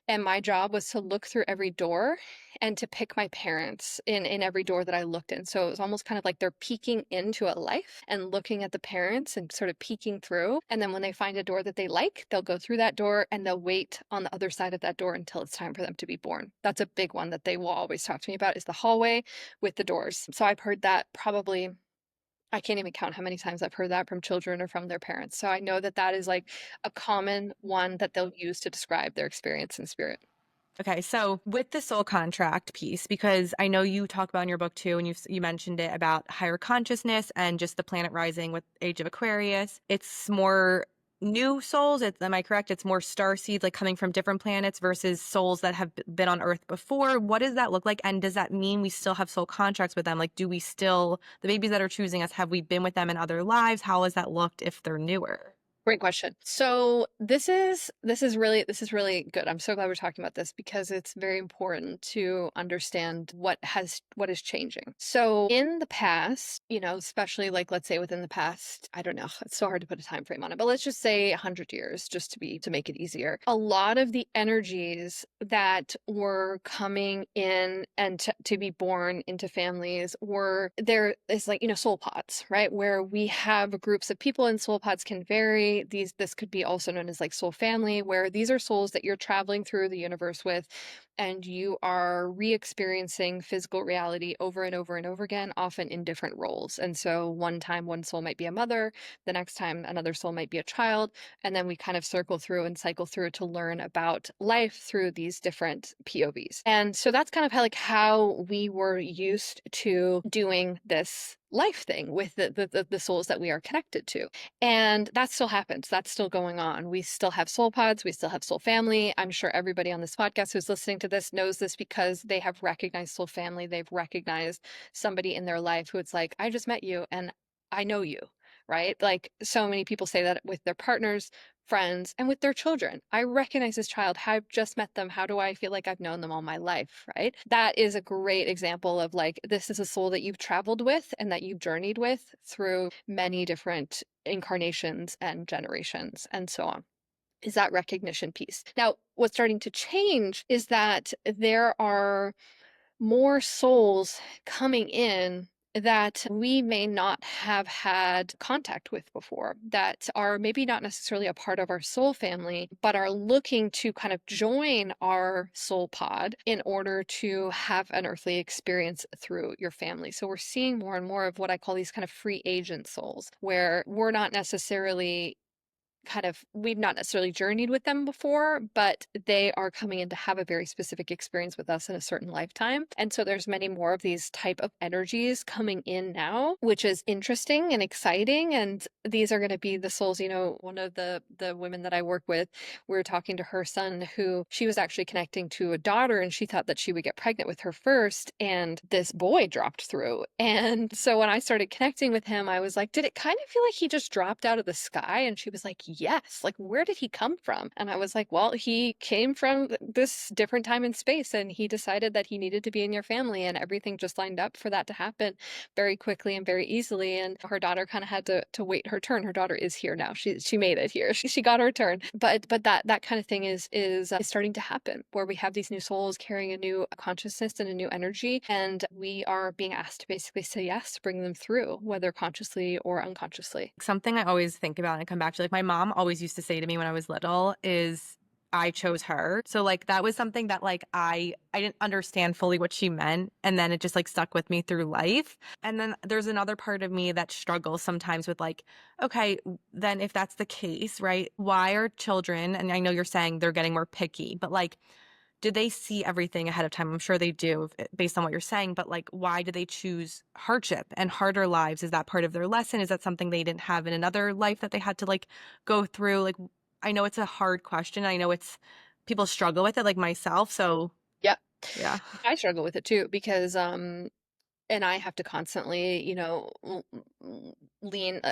And my job was to look through every door and to pick my parents in every door that I looked in. So it was almost kind of like they're peeking into a life and looking at the parents and sort of peeking through. And then when they find a door that they like, they'll go through that door and they'll wait on the other side of that door until it's time for them to be born. That's a big one that they will always talk to me about, is the hallway with the doors. So I've heard that probably I can't even count how many times I've heard that from children or from their parents. So I know that that is like a common one that they'll use to describe their experience in spirit. Okay, so with the soul contract piece, because I know you talk about in your book too, and you mentioned it about higher consciousness and just the planet rising with Age of Aquarius. It's more new souls. Am I correct? It's more star seeds like coming from different planets versus souls that have been on Earth before. What does that look like? And does that mean we still have soul contracts with them? Like, do we still, the babies that are choosing us, have we been with them in other lives? How has that looked if they're newer? Great question. So this is really good. I'm so glad we're talking about this because it's very important to understand what is changing. So in the past, especially like let's say within the past, I don't know, it's so hard to put a time frame on it, but let's just say 100 years just to make it easier. A lot of the energies that were coming in and to be born into families were there is like, soul pods, right? Where we have groups of people and soul pods can vary. This could be also known as like soul family, where these are souls that you're traveling through the universe with, and you are re-experiencing physical reality over and over and over again, often in different roles. And so one time one soul might be a mother, the next time another soul might be a child, and then we kind of circle through and cycle through to learn about life through these different POVs. And so that's kind of how we were used to doing this life thing with the souls that we are connected to. And that still happens. That's still going on. We still have soul pods. We still have soul family. I'm sure everybody on this podcast who's listening to this knows this because they have recognized soul family. They've recognized somebody in their life who it's like, I just met you and I know you, right? Like so many people say that with their partners, friends, and with their children. I recognize this child. I've just met them. How do I feel like I've known them all my life, right? That is a great example of like, this is a soul that you've traveled with and that you've journeyed with through many different incarnations and generations and so on. Is that recognition piece. Now, what's starting to change is that there are more souls coming in that we may not have had contact with before, that are maybe not necessarily a part of our soul family, but are looking to kind of join our soul pod in order to have an earthly experience through your family. So we're seeing more and more of what I call these kind of free agent souls, where we're not necessarily we've not necessarily journeyed with them before, but they are coming in to have a very specific experience with us in a certain lifetime. And so there's many more of these type of energies coming in now, which is interesting and exciting. And these are going to be the souls, one of the women that I work with, we were talking to her son who she was actually connecting to a daughter and she thought that she would get pregnant with her first. And this boy dropped through. And so when I started connecting with him, I was like, did it kind of feel like he just dropped out of the sky? And she was like, yes, like where did he come from? And I was like, well, he came from this different time and space and he decided that he needed to be in your family and everything just lined up for that to happen very quickly and very easily. And her daughter kind of had to wait her turn. Her daughter is here now. She made it here. She got her turn. But that kind of thing is starting to happen where we have these new souls carrying a new consciousness and a new energy, and we are being asked to basically say yes to bring them through, whether consciously or unconsciously. Something I always think about and come back to, like my mom always used to say to me when I was little is I chose her. So like that was something that like I didn't understand fully what she meant, and then it just like stuck with me through life. And then there's another part of me that struggles sometimes with like, okay, then if that's the case, right? Why are children, and I know you're saying they're getting more picky, but like do they see everything ahead of time? I'm sure they do based on what you're saying, but like, why do they choose hardship and harder lives? Is that part of their lesson? Is that something they didn't have in another life that they had to like go through? Like, I know it's a hard question. I know it's people struggle with it, like myself. So, Yeah, yeah. I struggle with it too because and I have to constantly,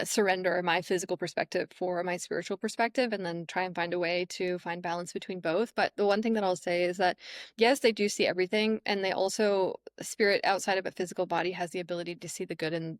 surrender my physical perspective for my spiritual perspective and then try and find a way to find balance between both. But the one thing that I'll say is that, yes, they do see everything. And they also, spirit outside of a physical body has the ability to see the good and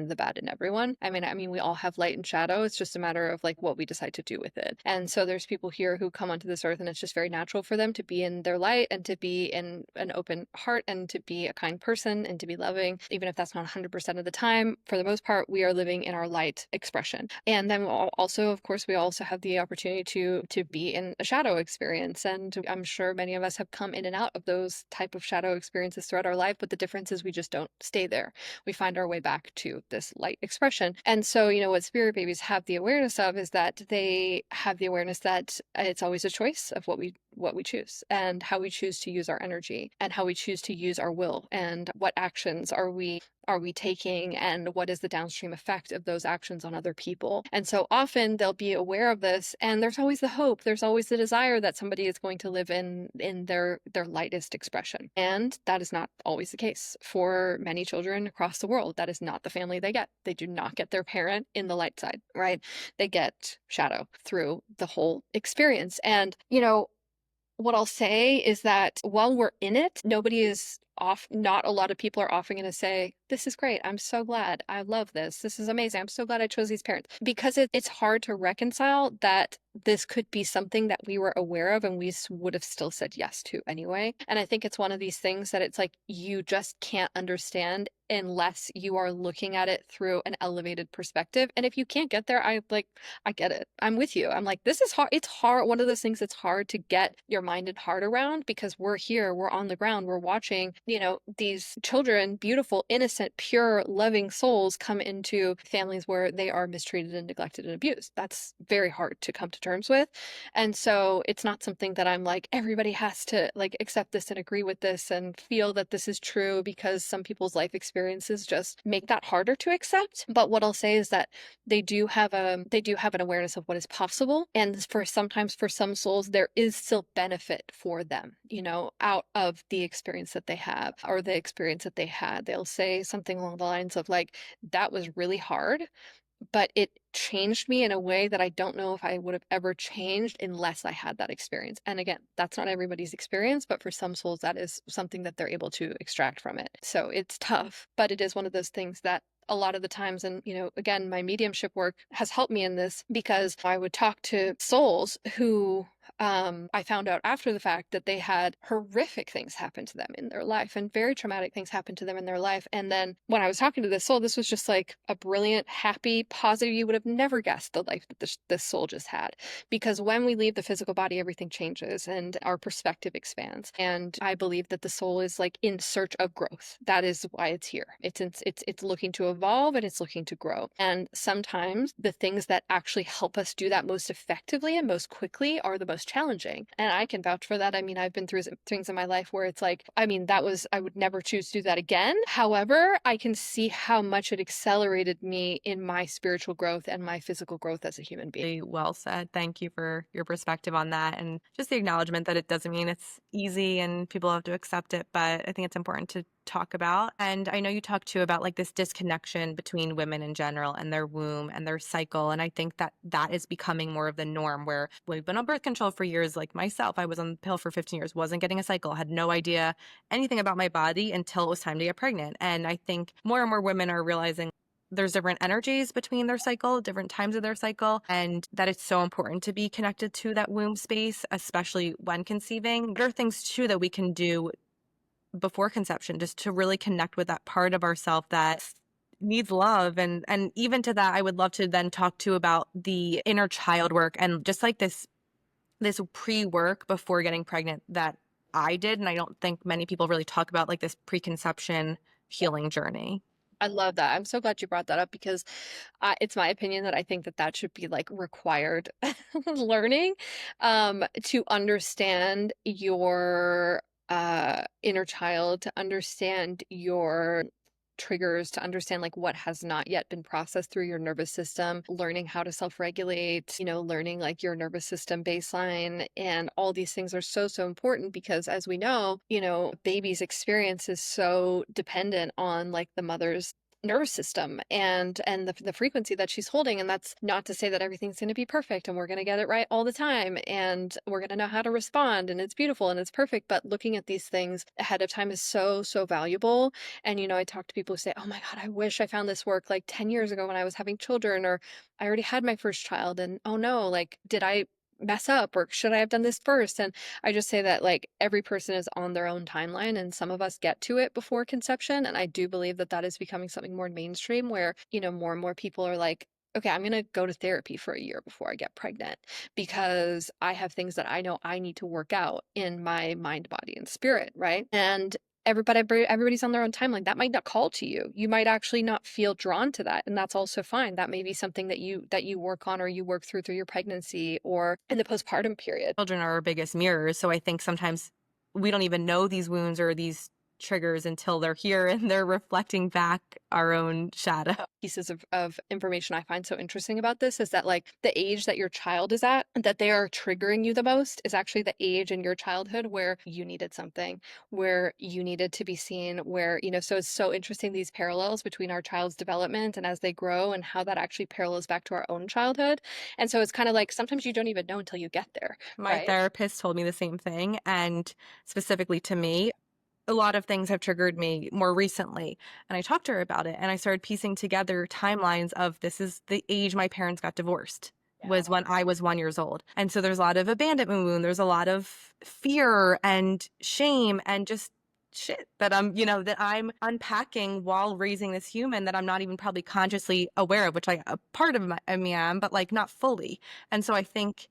the bad in everyone. I mean, we all have light and shadow. It's just a matter of like what we decide to do with it. And so there's people here who come onto this earth and it's just very natural for them to be in their light and to be in an open heart and to be a kind person and to be loving, even if that's not 100% of the time. For the most part, we are living in our light expression. And then also, of course, we also have the opportunity to be in a shadow experience. And I'm sure many of us have come in and out of those type of shadow experiences practice throughout our life, but the difference is we just don't stay there. We find our way back to this light expression. And so, what spirit babies have the awareness of is that they have the awareness that it's always a choice of what we choose and how we choose to use our energy and how we choose to use our will and what actions are we taking and what is the downstream effect of those actions on other people. And so often they'll be aware of this, and there's always the hope, there's always the desire that somebody is going to live in their lightest expression. And that is not always the case for many children across the world. That is not the family they get. They do not get their parent in the light side, right? They get shadow through the whole experience. And what I'll say is that while we're in it, nobody is off, not a lot of people are often going to say, this is great. I'm so glad. I love this. This is amazing. I'm so glad I chose these parents, because it's hard to reconcile that this could be something that we were aware of and we would have still said yes to anyway. And I think it's one of these things that it's like you just can't understand unless you are looking at it through an elevated perspective. And if you can't get there, I get it. I'm with you. I'm like, this is hard. It's hard. One of those things that's hard to get your mind and heart around, because we're here, we're on the ground, we're watching, these children, beautiful, innocent, pure, loving souls come into families where they are mistreated and neglected and abused. That's very hard to come to terms with. And so it's not something that I'm like, everybody has to like accept this and agree with this and feel that this is true, because some people's life experiences just make that harder to accept. But what I'll say is that they do have an awareness of what is possible. And sometimes for some souls, there is still benefit for them, out of the experience that they have or the experience that they had. They'll say something along the lines of like, that was really hard, but it changed me in a way that I don't know if I would have ever changed unless I had that experience. And again, that's not everybody's experience, but for some souls, that is something that they're able to extract from it. So it's tough, but it is one of those things that a lot of the times, and again, my mediumship work has helped me in this, because I would talk to souls who I found out after the fact that they had horrific things happen to them in their life and very traumatic things happen to them in their life. And then when I was talking to this soul, this was just like a brilliant, happy, positive, you would have never guessed the life that this soul just had. Because when we leave the physical body, everything changes and our perspective expands. And I believe that the soul is like in search of growth. That is why it's here. It's looking to evolve and it's looking to grow. And sometimes the things that actually help us do that most effectively and most quickly are the most challenging. And I can vouch for that. I mean, I've been through things in my life where it's like, I mean, I would never choose to do that again. However, I can see how much it accelerated me in my spiritual growth and my physical growth as a human being. Really well said. Thank you for your perspective on that, and just the acknowledgement that it doesn't mean it's easy and people have to accept it, but I think it's important to talk about. And I know you talked too about like this disconnection between women in general and their womb and their cycle. And I think that that is becoming more of the norm, where we've been on birth control for years. Like myself, I was on the pill for 15 years, wasn't getting a cycle, had no idea anything about my body until it was time to get pregnant. And I think more and more women are realizing there's different energies between their cycle, different times of their cycle, and that it's so important to be connected to that womb space, especially when conceiving. There are things too that we can do before conception, just to really connect with that part of ourself that needs love. And even to that, I would love to then talk to about the inner child work and just like this pre-work before getting pregnant that I did. And I don't think many people really talk about like this preconception healing journey. I love that. I'm so glad you brought that up, because it's my opinion that I think that should be like required learning, to understand your inner child, to understand your triggers, to understand like what has not yet been processed through your nervous system, learning how to self-regulate, learning like your nervous system baseline. And all these things are so, so important, because as we know, baby's experience is so dependent on like the mother's nervous system and the frequency that she's holding. And that's not to say that everything's going to be perfect and we're going to get it right all the time and we're going to know how to respond and it's beautiful and it's perfect. But looking at these things ahead of time is so, so valuable. And I talk to people who say, oh my God, I wish I found this work like 10 years ago when I was having children, or I already had my first child, and oh no, like did I mess up, or should I have done this first? And I just say that like every person is on their own timeline, and some of us get to it before conception. And I do believe that is becoming something more mainstream, where more and more people are like, okay, I'm going to go to therapy for a year before I get pregnant, because I have things that I know I need to work out in my mind, body, and spirit, right? And everybody's on their own timeline. That might not call to you. You might actually not feel drawn to that, and that's also fine. That may be something that you work on or you work through your pregnancy or in the postpartum period. Children are our biggest mirrors. So I think sometimes we don't even know these wounds or these triggers until they're here and they're reflecting back our own shadow. Pieces of information I find so interesting about this is that like the age that your child is at, that they are triggering you the most is actually the age in your childhood where you needed something, where you needed to be seen, where, so it's so interesting these parallels between our child's development and as they grow and how that actually parallels back to our own childhood. And so it's kind of like sometimes you don't even know until you get there, My right? therapist told me the same thing. And specifically to me, a lot of things have triggered me more recently. And I talked to her about it and I started piecing together timelines of this is the age my parents got divorced was when I was 1 years old. And so there's a lot of abandonment wound. There's a lot of fear and shame and just shit that that I'm unpacking while raising this human that I'm not even probably consciously aware of, which a part of me am, but like not fully. And so I think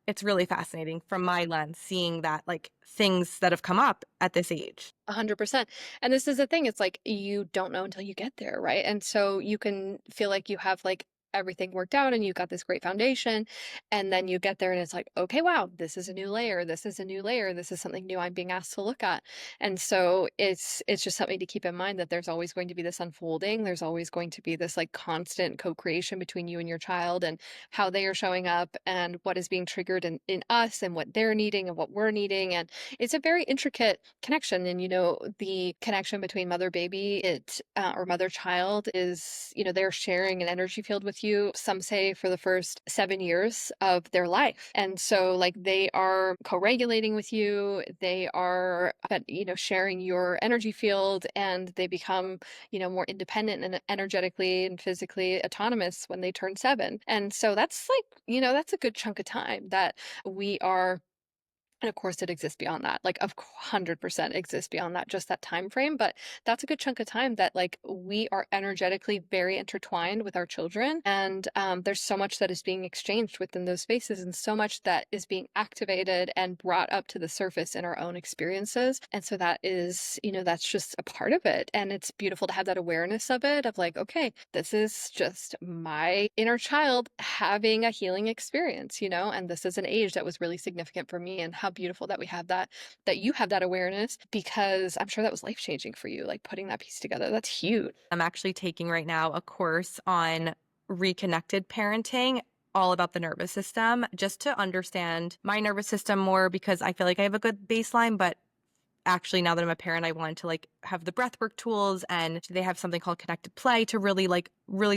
it's really fascinating from my lens, seeing that like things that have come up at this age. 100%. And this is the thing, it's like you don't know until you get there, right? And so you can feel like you have like everything worked out and you got this great foundation, and then you get there and it's like, okay, wow, this is a new layer. This is a new layer. This is something new I'm being asked to look at. And so it's just something to keep in mind that there's always going to be this unfolding. There's always going to be this like constant co-creation between you and your child and how they are showing up and what is being triggered in us and what they're needing and what we're needing. And it's a very intricate connection. And, the connection between mother baby, or mother child is, they're sharing an energy field with you. Some say for the first 7 years of their life. And so, like, they are co regulating with you. They are, sharing your energy field and they become, more independent and energetically and physically autonomous when they turn 7. And so that's like, that's a good chunk of time that we are, and of course, it exists beyond that. Like, 100% exists beyond that, just that time frame. But that's a good chunk of time that, like, we are energetically very intertwined with our children, and there's so much that is being exchanged within those spaces, and so much that is being activated and brought up to the surface in our own experiences. And so that is, that's just a part of it, and it's beautiful to have that awareness of it. Of like, okay, this is just my inner child having a healing experience, and this is an age that was really significant for me, and how beautiful that we have that you have that awareness, because I'm sure that was life changing for you, like putting that piece together. That's huge. I'm actually taking right now a course on reconnected parenting, all about the nervous system, just to understand my nervous system more because I feel like I have a good baseline, but actually now that I'm a parent, I wanted to like have the breathwork tools and they have something called connected play to really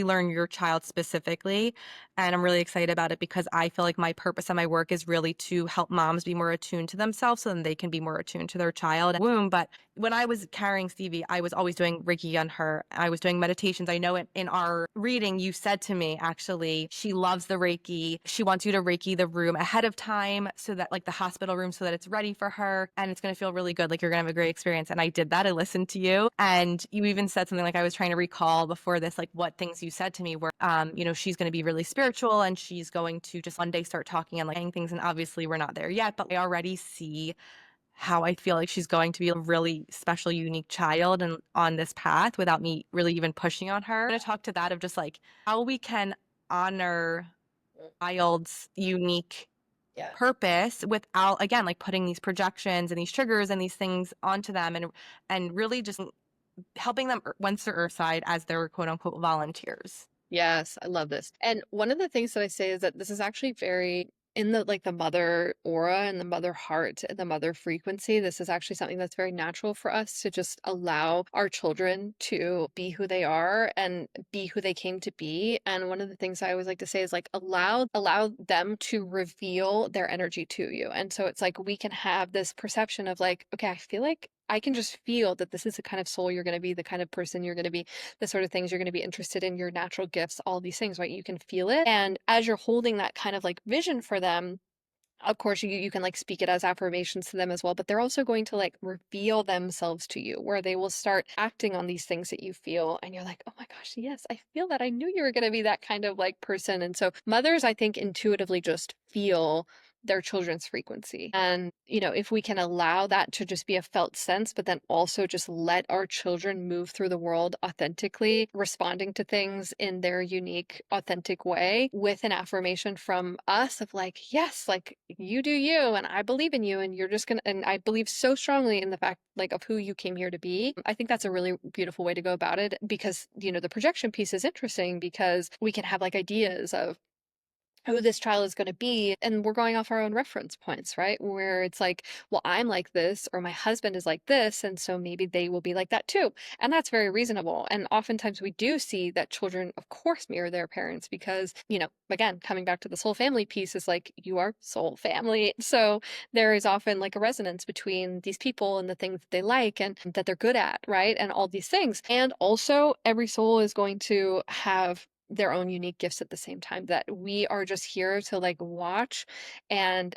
learn your child specifically. And I'm really excited about it because I feel like my purpose and my work is really to help moms be more attuned to themselves so then they can be more attuned to their child womb. But when I was carrying Stevie, I was always doing Reiki on her. I was doing meditations. I know in our reading, you said to me, actually, she loves the Reiki. She wants you to Reiki the room ahead of time so that like the hospital room so that it's ready for her and it's going to feel really good. Like you're going to have a great experience. And I did that. I listened to you. And you even said something like I was trying to recall before this, like what things you said to me were, she's going to be really spiritual and she's going to just one day start talking and like saying things. And obviously we're not there yet, but I already see how I feel like she's going to be a really special, unique child and on this path without me really even pushing on her. I'm going to talk to that of just like how we can honor child's unique Yeah. purpose without again like putting these projections and these triggers and these things onto them and really just helping them once they're earthside as their quote unquote volunteers. Yes, I love this. And one of the things that I say is that this is actually very in the like the mother aura and the mother heart and the mother frequency. This is actually something that's very natural for us to just allow our children to be who they are and be who they came to be. And one of the things I always like to say is like allow them to reveal their energy to you. And so it's like we can have this perception of like, okay, I feel like I can just feel that this is the kind of soul you're going to be, the kind of person you're going to be, the sort of things you're going to be interested in, your natural gifts, all these things, right? You can feel it. And as you're holding that kind of like vision for them, of course, you can like speak it as affirmations to them as well, but they're also going to like reveal themselves to you where they will start acting on these things that you feel. And you're like, oh my gosh, yes, I feel that. I knew you were going to be that kind of like person. And so mothers, I think, intuitively just feel their children's frequency. And, if we can allow that to just be a felt sense, but then also just let our children move through the world authentically, responding to things in their unique, authentic way with an affirmation from us of like, yes, like you do you, and I believe in you, and you're just gonna, and I believe so strongly in the fact like of who you came here to be. I think that's a really beautiful way to go about it because, the projection piece is interesting because we can have like ideas of who this child is going to be. And we're going off our own reference points, right? Where it's like, well, I'm like this, or my husband is like this. And so maybe they will be like that too. And that's very reasonable. And oftentimes we do see that children, of course, mirror their parents because, again, coming back to the soul family piece is like, you are soul family. So there is often like a resonance between these people and the things that they like and that they're good at, right? And all these things. And also, every soul is going to have their own unique gifts at the same time, that we are just here to like watch and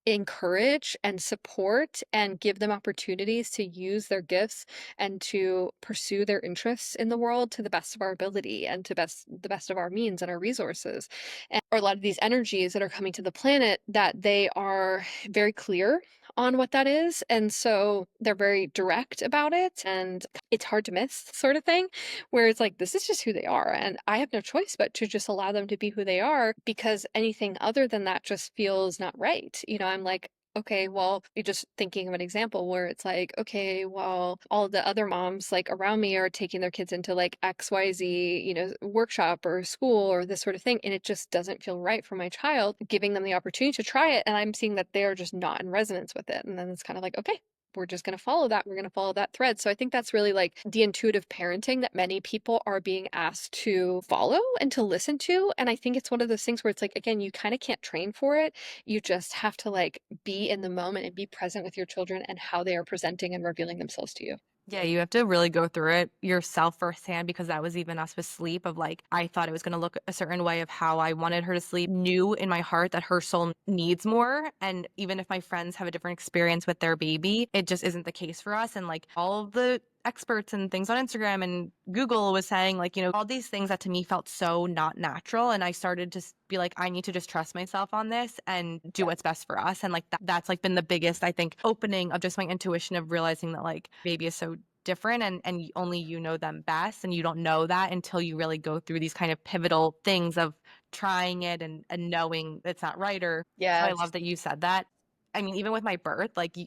encourage and support and give them opportunities to use their gifts and to pursue their interests in the world to the best of our ability and to the best of our means and our resources. And or a lot of these energies that are coming to the planet, that they are very clear on what that is, and so they're very direct about it, and it's hard to miss, sort of thing, where it's like, this is just who they are and I have no choice but to just allow them to be who they are, because anything other than that just feels not right. I'm like, okay, well, you're just thinking of an example where it's like, okay, well, all the other moms like around me are taking their kids into like XYZ, workshop or school or this sort of thing. And it just doesn't feel right for my child, giving them the opportunity to try it. And I'm seeing that they're just not in resonance with it. And then it's kind of like, okay, we're just going to follow that. We're going to follow that thread. So I think that's really like the intuitive parenting that many people are being asked to follow and to listen to. And I think it's one of those things where it's like, again, you kind of can't train for it. You just have to like be in the moment and be present with your children and how they are presenting and revealing themselves to you. Yeah, you have to really go through it yourself firsthand, because that was even us with sleep of like, I thought it was going to look a certain way of how I wanted her to sleep, knew in my heart that her soul needs more. And even if my friends have a different experience with their baby, it just isn't the case for us. And like all of the experts and things on Instagram and Google was saying like, all these things that to me felt so not natural. And I started to be like, I need to just trust myself on this and do what's best for us. And like that's like been the biggest, I think, opening of just my intuition of realizing that like baby is so different, and only you know them best, and you don't know that until you really go through these kind of pivotal things of trying it and knowing it's not right. Or so I Yes. love that you said that. I mean, even with my birth, like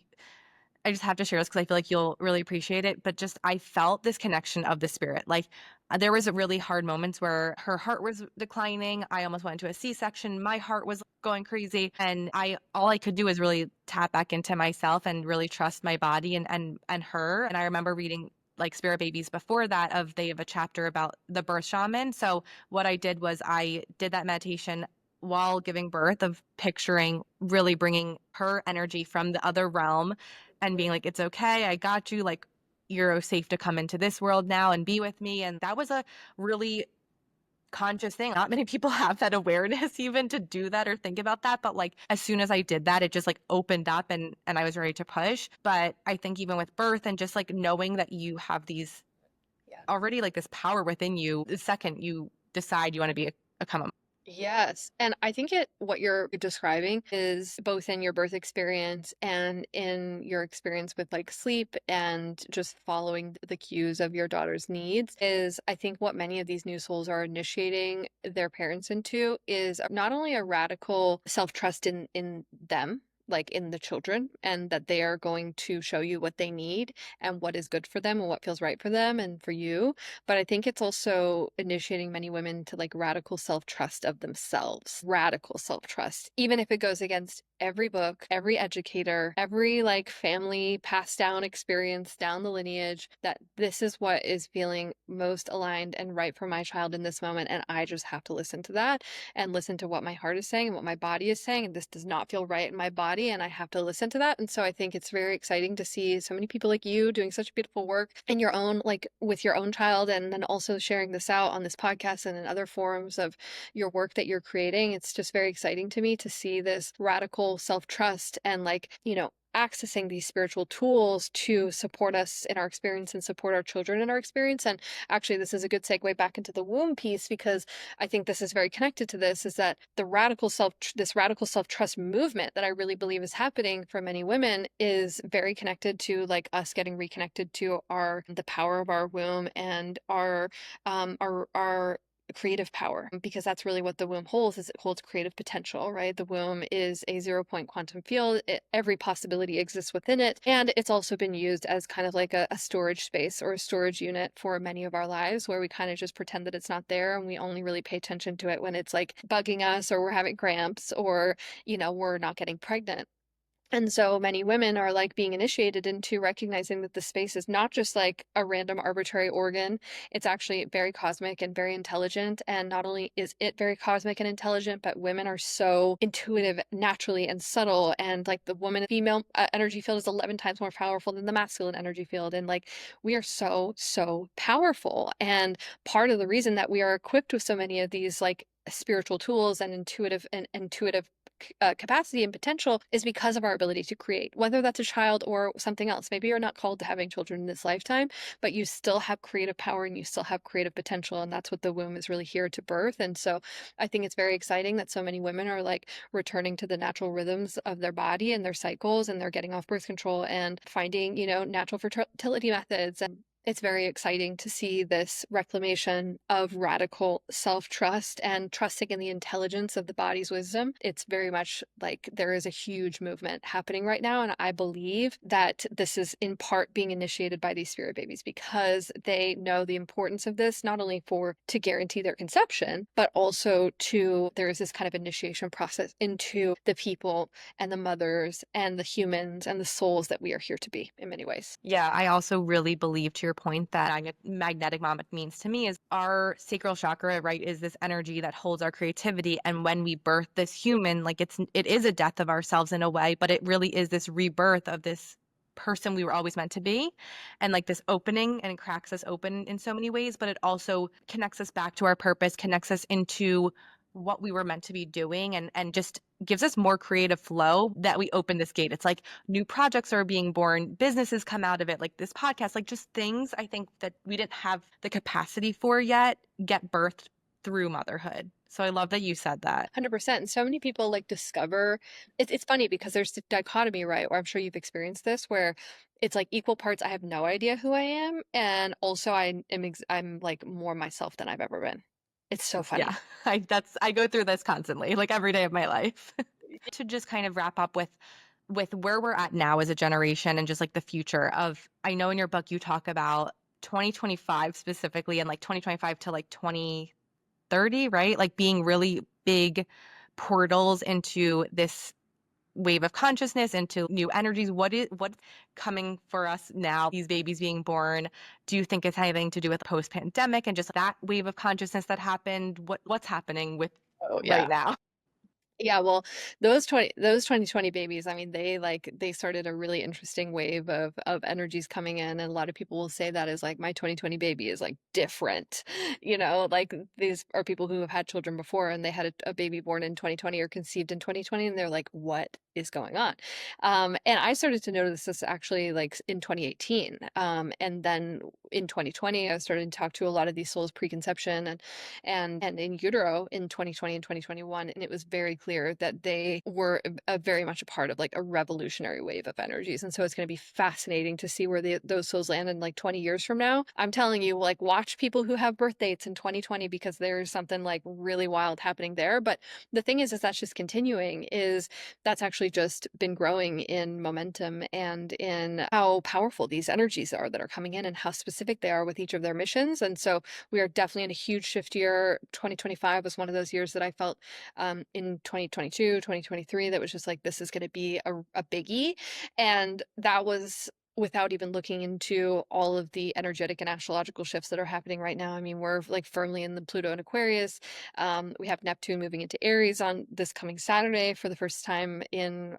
I just have to share this because I feel like you'll really appreciate it. But just I felt this connection of the spirit. Like there was a really hard moments where her heart was declining. I almost went into a C-section. My heart was going crazy, and I all I could do was really tap back into myself and really trust my body and her. And I remember reading like Spirit Babies before that, of they have a chapter about the birth shaman. So what I did was I did that meditation while giving birth, of picturing really bringing her energy from the other realm and being like, it's okay, I got you, like you're safe to come into this world now and be with me. And that was a really conscious thing. Not many people have that awareness even to do that or think about that. But like as soon as I did that, it just like opened up, and I was ready to push. But I think even with birth and just like knowing that you have these already like this power within you, the second you decide you want to be become a Yes. And I think what you're describing is both in your birth experience and in your experience with like sleep and just following the cues of your daughter's needs, is I think what many of these new souls are initiating their parents into is not only a radical self-trust in them, like in the children, and that they are going to show you what they need and what is good for them and what feels right for them and for you, but I think it's also initiating many women to like radical self trust of themselves, radical self trust, even if it goes against every book, every educator, every like family passed down experience down the lineage, that this is what is feeling most aligned and right for my child in this moment. And I just have to listen to that and listen to what my heart is saying and what my body is saying. And this does not feel right in my body. And I have to listen to that. And so I think it's very exciting to see so many people like you doing such beautiful work in your own, like with your own child, and then also sharing this out on this podcast and in other forums of your work that you're creating. It's just very exciting to me to see this radical self-trust and like, accessing these spiritual tools to support us in our experience and support our children in our experience. And actually, this is a good segue back into the womb piece, because I think this is very connected to this, is that this radical self-trust movement that I really believe is happening for many women is very connected to like us getting reconnected to the power of our womb and our creative power, because that's really what the womb holds. Is it holds creative potential, right? The womb is a 0 point quantum field. Every possibility exists within it, and it's also been used as kind of like a storage space or a storage unit for many of our lives, where we kind of just pretend that it's not there, and we only really pay attention to it when it's like bugging us, or we're having cramps, or we're not getting pregnant. And so many women are like being initiated into recognizing that the space is not just like a random arbitrary organ. It's actually very cosmic and very intelligent. And not only is it very cosmic and intelligent, but women are so intuitive naturally and subtle. And like the female energy field is 11 times more powerful than the masculine energy field. And like we are so, so powerful. And part of the reason that we are equipped with so many of these like spiritual tools and intuitive capacity and potential is because of our ability to create, whether that's a child or something else. Maybe you're not called to having children in this lifetime, but you still have creative power and you still have creative potential. And that's what the womb is really here to birth. And so I think it's very exciting that so many women are like returning to the natural rhythms of their body and their cycles, and they're getting off birth control and finding, natural fertility methods. And it's very exciting to see this reclamation of radical self-trust and trusting in the intelligence of the body's wisdom. It's very much like there is a huge movement happening right now. And I believe that this is in part being initiated by these spirit babies, because they know the importance of this, not only to guarantee their conception, but also there is this kind of initiation process into the people and the mothers and the humans and the souls that we are here to be in many ways. Yeah, I also really believe, to your point, that magnetic mom means to me is our sacral chakra, right, is this energy that holds our creativity. And when we birth this human, like it is a death of ourselves in a way, but it really is this rebirth of this person we were always meant to be, and like this opening, and it cracks us open in so many ways, but it also connects us back to our purpose, connects us into what we were meant to be doing, and just gives us more creative flow that we open this gate. It's like new projects are being born, businesses come out of it, like this podcast, like just things I think that we didn't have the capacity for yet get birthed through motherhood. So I love that you said that. 100%. And so many people like discover it's funny because there's the dichotomy, right? Or I'm sure you've experienced this, where it's like equal parts I have no idea who I am, and also I'm like more myself than I've ever been. It's so Yeah, funny. I go through this constantly, like every day of my life. To just kind of wrap up with where we're at now as a generation, and just like the future of, I know in your book you talk about 2025 specifically, and like 2025 to like 2030, right? Like being really big portals into this wave of consciousness, into new energies. What's coming for us now, these babies being born? Do you think it's anything to do with post-pandemic and just that wave of consciousness that happened? What's happening with Oh right yeah. now? Yeah, well, those 2020 babies, I mean, they started a really interesting wave of energies coming in, and a lot of people will say that is like my 2020 baby is like different. Like these are people who have had children before, and they had a baby born in 2020 or conceived in 2020, and they're like, what is going on? And I started to notice this actually like in 2018. And then in 2020, I started to talk to a lot of these souls preconception and in utero in 2020 and 2021, and it was very clear that they were very much a part of like a revolutionary wave of energies. And so it's going to be fascinating to see where those souls land in like 20 years from now. I'm telling you, like, watch people who have birth dates in 2020, because there's something like really wild happening there. But the thing is that's just continuing, is that's actually just been growing in momentum and in how powerful these energies are that are coming in, and how specific they are with each of their missions. And so we are definitely in a huge shift year. 2025 was one of those years that I felt in 2022, 2023, that was just like, this is going to be a biggie. And that was without even looking into all of the energetic and astrological shifts that are happening right now. I mean, we're like firmly in the Pluto and Aquarius. We have Neptune moving into Aries on this coming Saturday for the first time in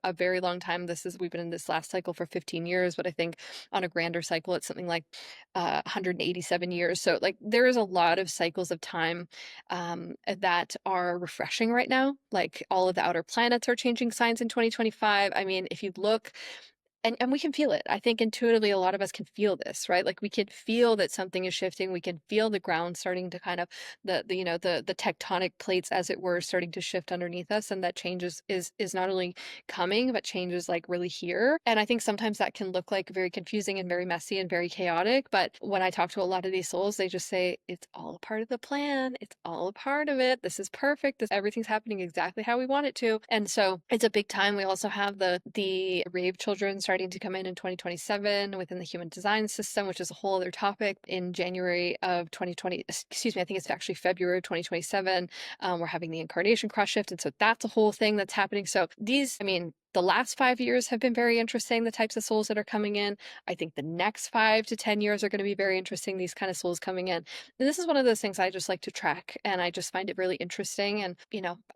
a very long time. We've been in this last cycle for 15 years, but I think on a grander cycle, it's something like 187 years. So like there is a lot of cycles of time that are refreshing right now. Like all of the outer planets are changing signs in 2025. I mean, if you look and we can feel it. I think intuitively a lot of us can feel this, right? Like we can feel that something is shifting. We can feel the ground starting to kind of the tectonic plates as it were starting to shift underneath us, and that change is not only coming but change is like really here. And I think sometimes that can look like very confusing and very messy and very chaotic, but when I talk to a lot of these souls, they just say it's all a part of the plan. It's all a part of it. This is perfect. Everything's happening exactly how we want it to. And so it's a big time. We also have the rave children starting to come in 2027 within the human design system, which is a whole other topic. In January of 2020, excuse me, I think it's actually February of 2027, we're having the incarnation cross shift. And so that's a whole thing that's happening. So I mean, the last 5 years have been very interesting, the types of souls that are coming in. I think the next 5 to 10 years are going to be very interesting, these kind of souls coming in. And this is one of those things I just like to track, and I just find it really interesting. And,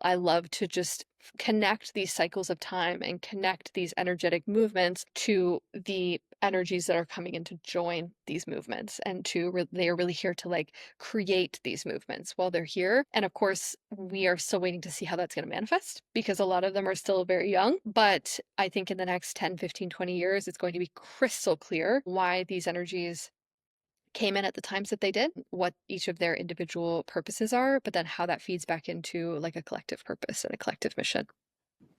I love to just connect these cycles of time and connect these energetic movements to the energies that are coming in to join these movements, and they are really here to like create these movements while they're here. And of course we are still waiting to see how that's going to manifest, because a lot of them are still very young, but I think in the next 10, 15, 20 years it's going to be crystal clear why these energies came in at the times that they did, what each of their individual purposes are, but then how that feeds back into like a collective purpose and a collective mission.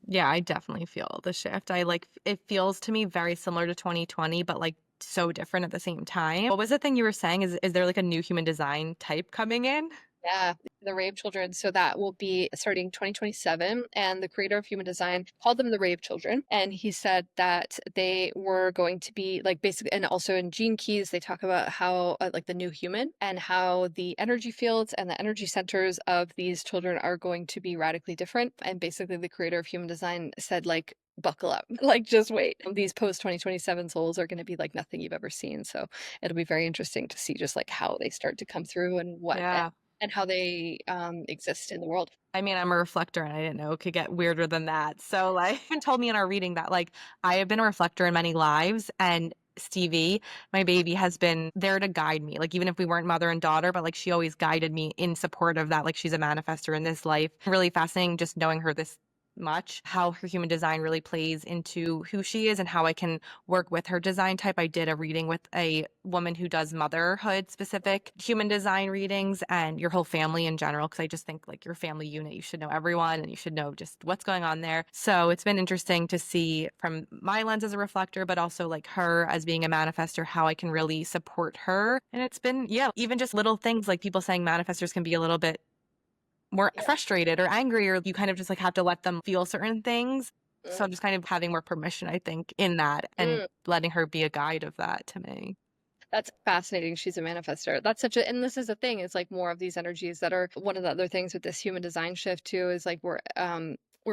Yeah, I definitely feel the shift. I like it feels to me very similar to 2020, but like so different at the same time. What was the thing you were saying? Is there like a new human design type coming in? Yeah, the Rave Children. So that will be starting 2027. And the creator of human design called them the Rave Children. And he said that they were going to be like basically, and also in Gene Keys, they talk about how, like the new human, and how the energy fields and the energy centers of these children are going to be radically different. And basically, the creator of human design said, like, buckle up, like, just wait. These post 2027 souls are going to be like nothing you've ever seen. So it'll be very interesting to see just like how they start to come through and Yeah. and how they exist in the world. I mean, I'm a reflector and I didn't know it could get weirder than that. So, like, even told me in our reading that, like, I have been a reflector in many lives, and Stevie, my baby, has been there to guide me. Like, even if we weren't mother and daughter, but like, she always guided me in support of that. Like, she's a manifester in this life. Really fascinating just knowing her this much, how her human design really plays into who she is and how I can work with her design type. I did a reading with a woman who does motherhood specific human design readings and your whole family in general. Cause I just think like your family unit, you should know everyone and you should know just what's going on there. So it's been interesting to see from my lens as a reflector, but also like her as being a manifester, how I can really support her. And it's been, yeah, even just little things like people saying manifestors can be a little bit more Yeah. frustrated or angry, or you kind of just like have to let them feel certain things. So Mm, I'm just kind of having more permission, I think, in that and mm. letting her be a guide of that to me. That's fascinating. She's a manifester. That's such a, and this is the thing, it's like more of these energies that are one of the other things with this human design shift too, is like we're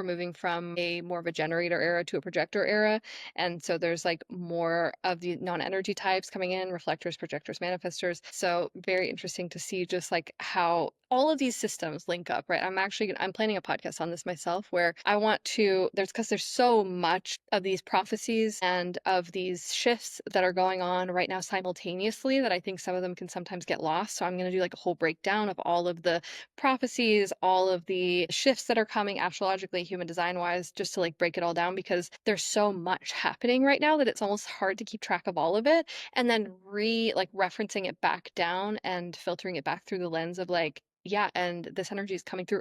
moving from a more of a generator era to a projector era. And so there's like more of the non-energy types coming in, reflectors, projectors, manifestors. So very interesting to see just like how all of these systems link up, right? I'm planning a podcast on this myself, where I want to, because there's so much of these prophecies and of these shifts that are going on right now simultaneously, that I think some of them can sometimes get lost. So I'm going to do like a whole breakdown of all of the prophecies, all of the shifts that are coming astrologically, human design wise, just to like break it all down, because there's so much happening right now that it's almost hard to keep track of all of it. And then referencing it back down and filtering it back through the lens of like, yeah, and this energy is coming through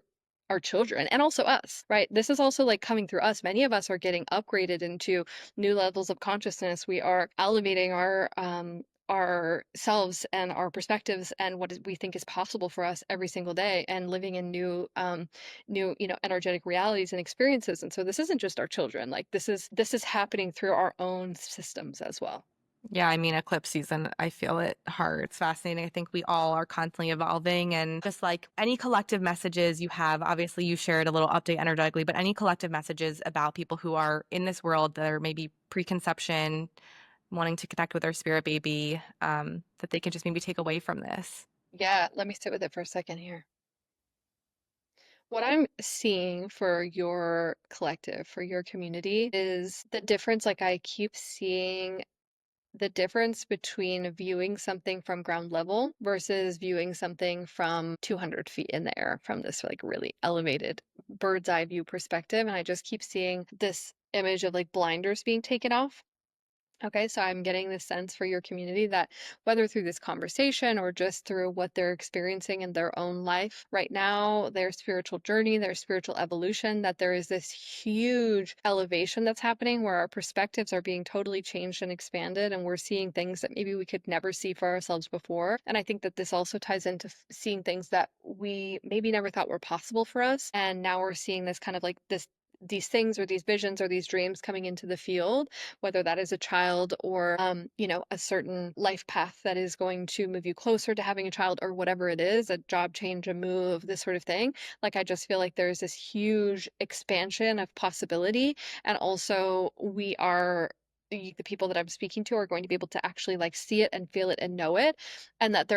our children and also us, right? This is also like coming through us. Many of us are getting upgraded into new levels of consciousness. We are elevating our selves and our perspectives and we think is possible for us every single day, and living in new energetic realities and experiences. And so this isn't just our children, like this is happening through our own systems as well. Yeah, I mean, eclipse season, I feel it hard. It's fascinating. I think we all are constantly evolving, and just like any collective messages you have, obviously you shared a little update energetically, but any collective messages about people who are in this world that are maybe preconception wanting to connect with their spirit baby, that they can just maybe take away from this? Yeah, let me sit with it for a second here. What I'm seeing for your collective, for your community, is the difference. Like, I keep seeing the difference between viewing something from ground level versus viewing something from 200 feet in the air from this like really elevated bird's eye view perspective. And I just keep seeing this image of like blinders being taken off. Okay, so I'm getting this sense for your community that whether through this conversation or just through what they're experiencing in their own life right now, their spiritual journey, their spiritual evolution, that there is this huge elevation that's happening where our perspectives are being totally changed and expanded, and we're seeing things that maybe we could never see for ourselves before. And I think that this also ties into seeing things that we maybe never thought were possible for us. And now we're seeing this kind of like this. These things or these visions or these dreams coming into the field, whether that is a child or, a certain life path that is going to move you closer to having a child or whatever it is, a job change, a move, this sort of thing. Like, I just feel like there's this huge expansion of possibility. And also, the people that I'm speaking to are going to be able to actually like see it and feel it and know it. And that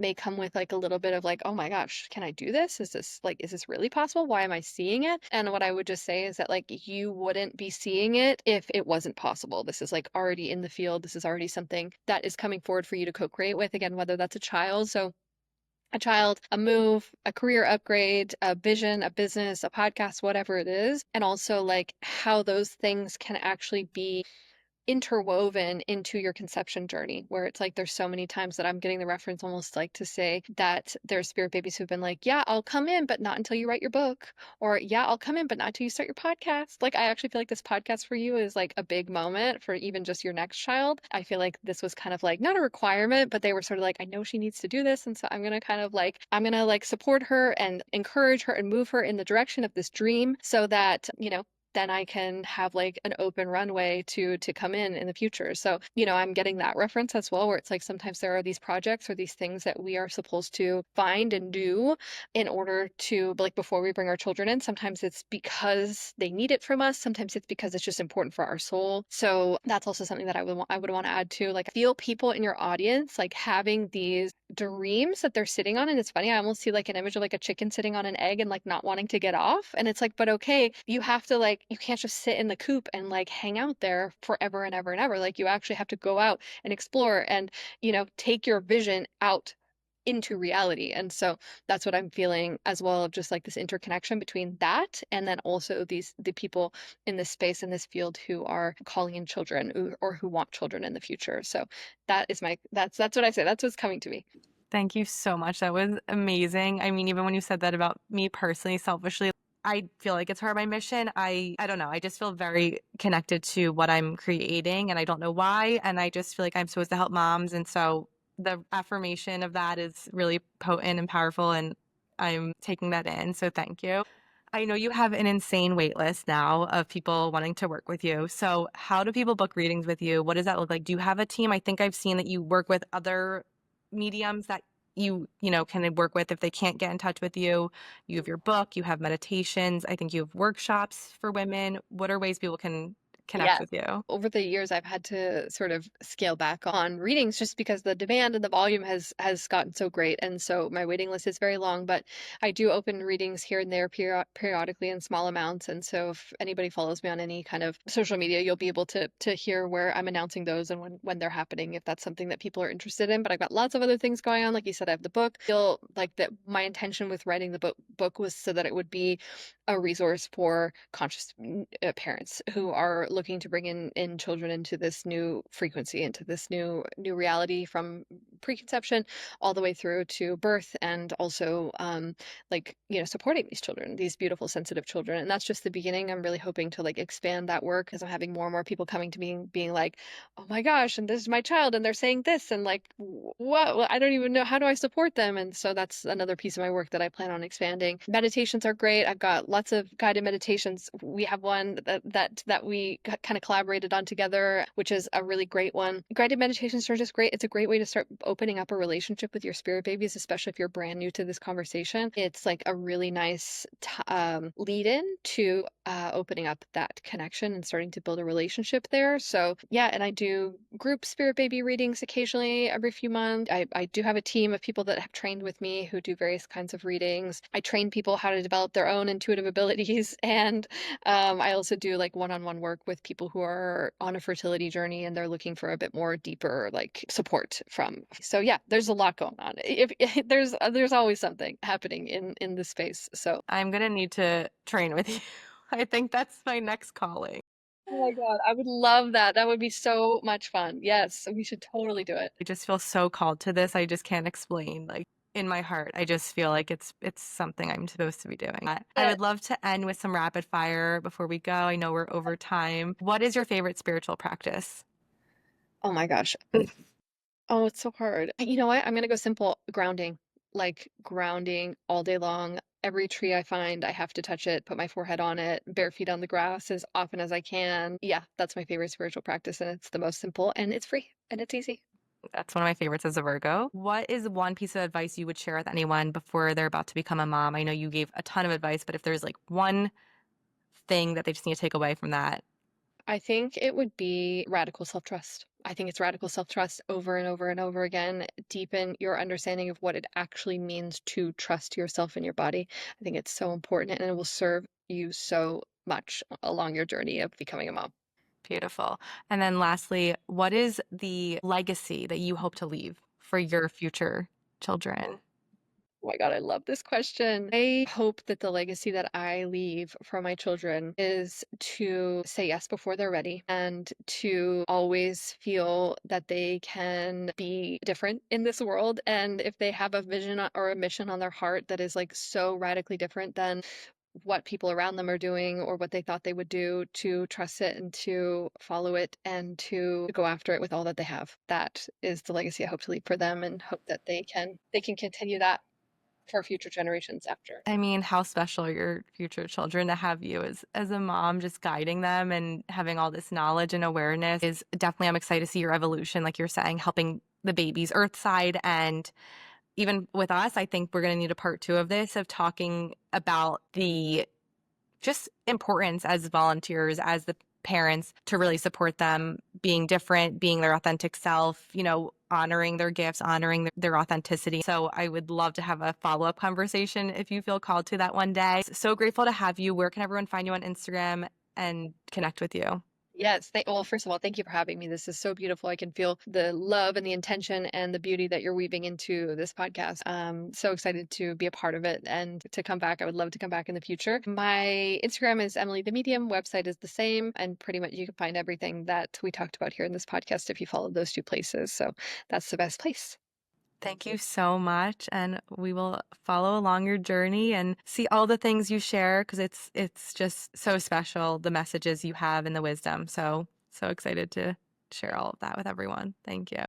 may come with like a little bit of like, oh my gosh, can I do this? Is this really possible? Why am I seeing it? And what I would just say is that like you wouldn't be seeing it if it wasn't possible. This is like already in the field. This is already something that is coming forward for you to co-create with. Again, whether that's a child. So a child, a move, a career upgrade, a vision, a business, a podcast, whatever it is. And also like how those things can actually be interwoven into your conception journey, where it's like there's so many times that I'm getting the reference almost like to say that there's spirit babies who've been like, yeah, I'll come in, but not until you write your book, or yeah, I'll come in, but not until you start your podcast. Like, I actually feel like this podcast for you is like a big moment for even just your next child. I feel like this was kind of like not a requirement, but they were sort of like, I know she needs to do this, and so I'm gonna like support her and encourage her and move her in the direction of this dream so that, then I can have like an open runway to come in the future. So, I'm getting that reference as well, where it's like sometimes there are these projects or these things that we are supposed to find and do in order to like before we bring our children in. Sometimes it's because they need it from us. Sometimes it's because it's just important for our soul. So that's also something that I would want to add to. Like, feel people in your audience like having these dreams that they're sitting on. And it's funny, I almost see like an image of like a chicken sitting on an egg and like not wanting to get off. And it's like, but okay, you have to like, you can't just sit in the coop and like hang out there forever and ever and ever. Like, you actually have to go out and explore and, take your vision out into reality. And so that's what I'm feeling as well, of just like this interconnection between that and then also the people in this space in this field who are calling in children or who want children in the future. So that's what I say. That's what's coming to me. Thank you so much. That was amazing. I mean, even when you said that about me personally, selfishly, I feel like it's part of my mission. I don't know. I just feel very connected to what I'm creating and I don't know why. And I just feel like I'm supposed to help moms. And so the affirmation of that is really potent and powerful. And I'm taking that in. So thank you. I know you have an insane wait list now of people wanting to work with you. So how do people book readings with you? What does that look like? Do you have a team? I think I've seen that you work with other mediums that you can work with if they can't get in touch with you. You have your book, you have meditations, I think you have workshops for women. What are ways people can connect Yeah. with you? Over the years, I've had to sort of scale back on readings just because the demand and the volume has gotten so great, and so my waiting list is very long. But I do open readings here and there periodically in small amounts, and so if anybody follows me on any kind of social media, you'll be able to hear where I'm announcing those and when they're happening, if that's something that people are interested in. But I've got lots of other things going on. Like you said, I have the book. Feel like that my intention with writing the book was so that it would be a resource for conscious parents who are looking to bring in children into this new frequency, into this new reality from preconception all the way through to birth, and also supporting these children, these beautiful sensitive children. And that's just the beginning. I'm really hoping to like expand that work as I'm having more and more people coming to me being like, oh my gosh, and this is my child and they're saying this, and like what, I don't even know, how do I support them? And so that's another piece of my work that I plan on expanding. Meditations are great. I've got lots of guided meditations. We have one that we kind of collaborated on together, which is a really great one. Guided meditations are just great. It's a great way to start opening up a relationship with your spirit babies, especially if you're brand new to this conversation. It's like a really nice lead in to opening up that connection and starting to build a relationship there. So yeah, and I do group spirit baby readings occasionally every few months. I do have a team of people that have trained with me who do various kinds of readings. I train people how to develop their own intuitive abilities. And I also do like one-on-one work with people who are on a fertility journey and they're looking for a bit more deeper like support from. So yeah, there's a lot going on. If there's always something happening in this space. So I'm gonna need to train with you. I think that's my next calling. oh my God, I would love that. That would be so much fun. Yes, we should totally do it. I just feel so called to this. I just can't explain. Like in my heart, I just feel like it's something I'm supposed to be doing. I Yeah. would love to end with some rapid fire before we go. I know we're over time. What is your favorite spiritual practice? Oh my gosh. Oh, it's so hard. You know what? I'm gonna go simple. Grounding. Like grounding all day long. Every tree I find, I have to touch it, put my forehead on it, bare feet on the grass as often as I can. Yeah, that's my favorite spiritual practice, and it's the most simple, and it's free, and it's easy. That's one of my favorites as a Virgo. What is one piece of advice you would share with anyone before they're about to become a mom? I know you gave a ton of advice, but if there's like one thing that they just need to take away from that. I think it would be radical self-trust. I think it's radical self-trust over and over and over again. Deepen your understanding of what it actually means to trust yourself and your body. I think it's so important and it will serve you so much along your journey of becoming a mom. Beautiful. And then lastly, what is the legacy that you hope to leave for your future children? Oh my God, I love this question. I hope that the legacy that I leave for my children is to say yes before they're ready and to always feel that they can be different in this world. And if they have a vision or a mission on their heart that is like so radically different than what people around them are doing or what they thought they would do, to trust it and to follow it and to go after it with all that they have. That is the legacy I hope to leave for them and hope that they can continue that for future generations after. I mean, how special are your future children to have you as a mom just guiding them and having all this knowledge and awareness is definitely I'm excited to see your evolution, like you're saying, helping the baby's earth side. And even with us, I think we're gonna need a part two of this of talking about the just importance as volunteers, as the parents to really support them being different, being their authentic self, honoring their gifts, honoring their authenticity. So I would love to have a follow-up conversation if you feel called to that one day. So grateful to have you. Where can everyone find you on Instagram and connect with you? Yes. Well, first of all, thank you for having me. This is so beautiful. I can feel the love and the intention and the beauty that you're weaving into this podcast. So excited to be a part of it and to come back. I would love to come back in the future. My Instagram is Emily the Medium. Website is the same. And pretty much you can find everything that we talked about here in this podcast if you follow those two places. So that's the best place. Thank you so much, and we will follow along your journey and see all the things you share because it's just so special, the messages you have and the wisdom. So excited to share all of that with everyone. Thank you.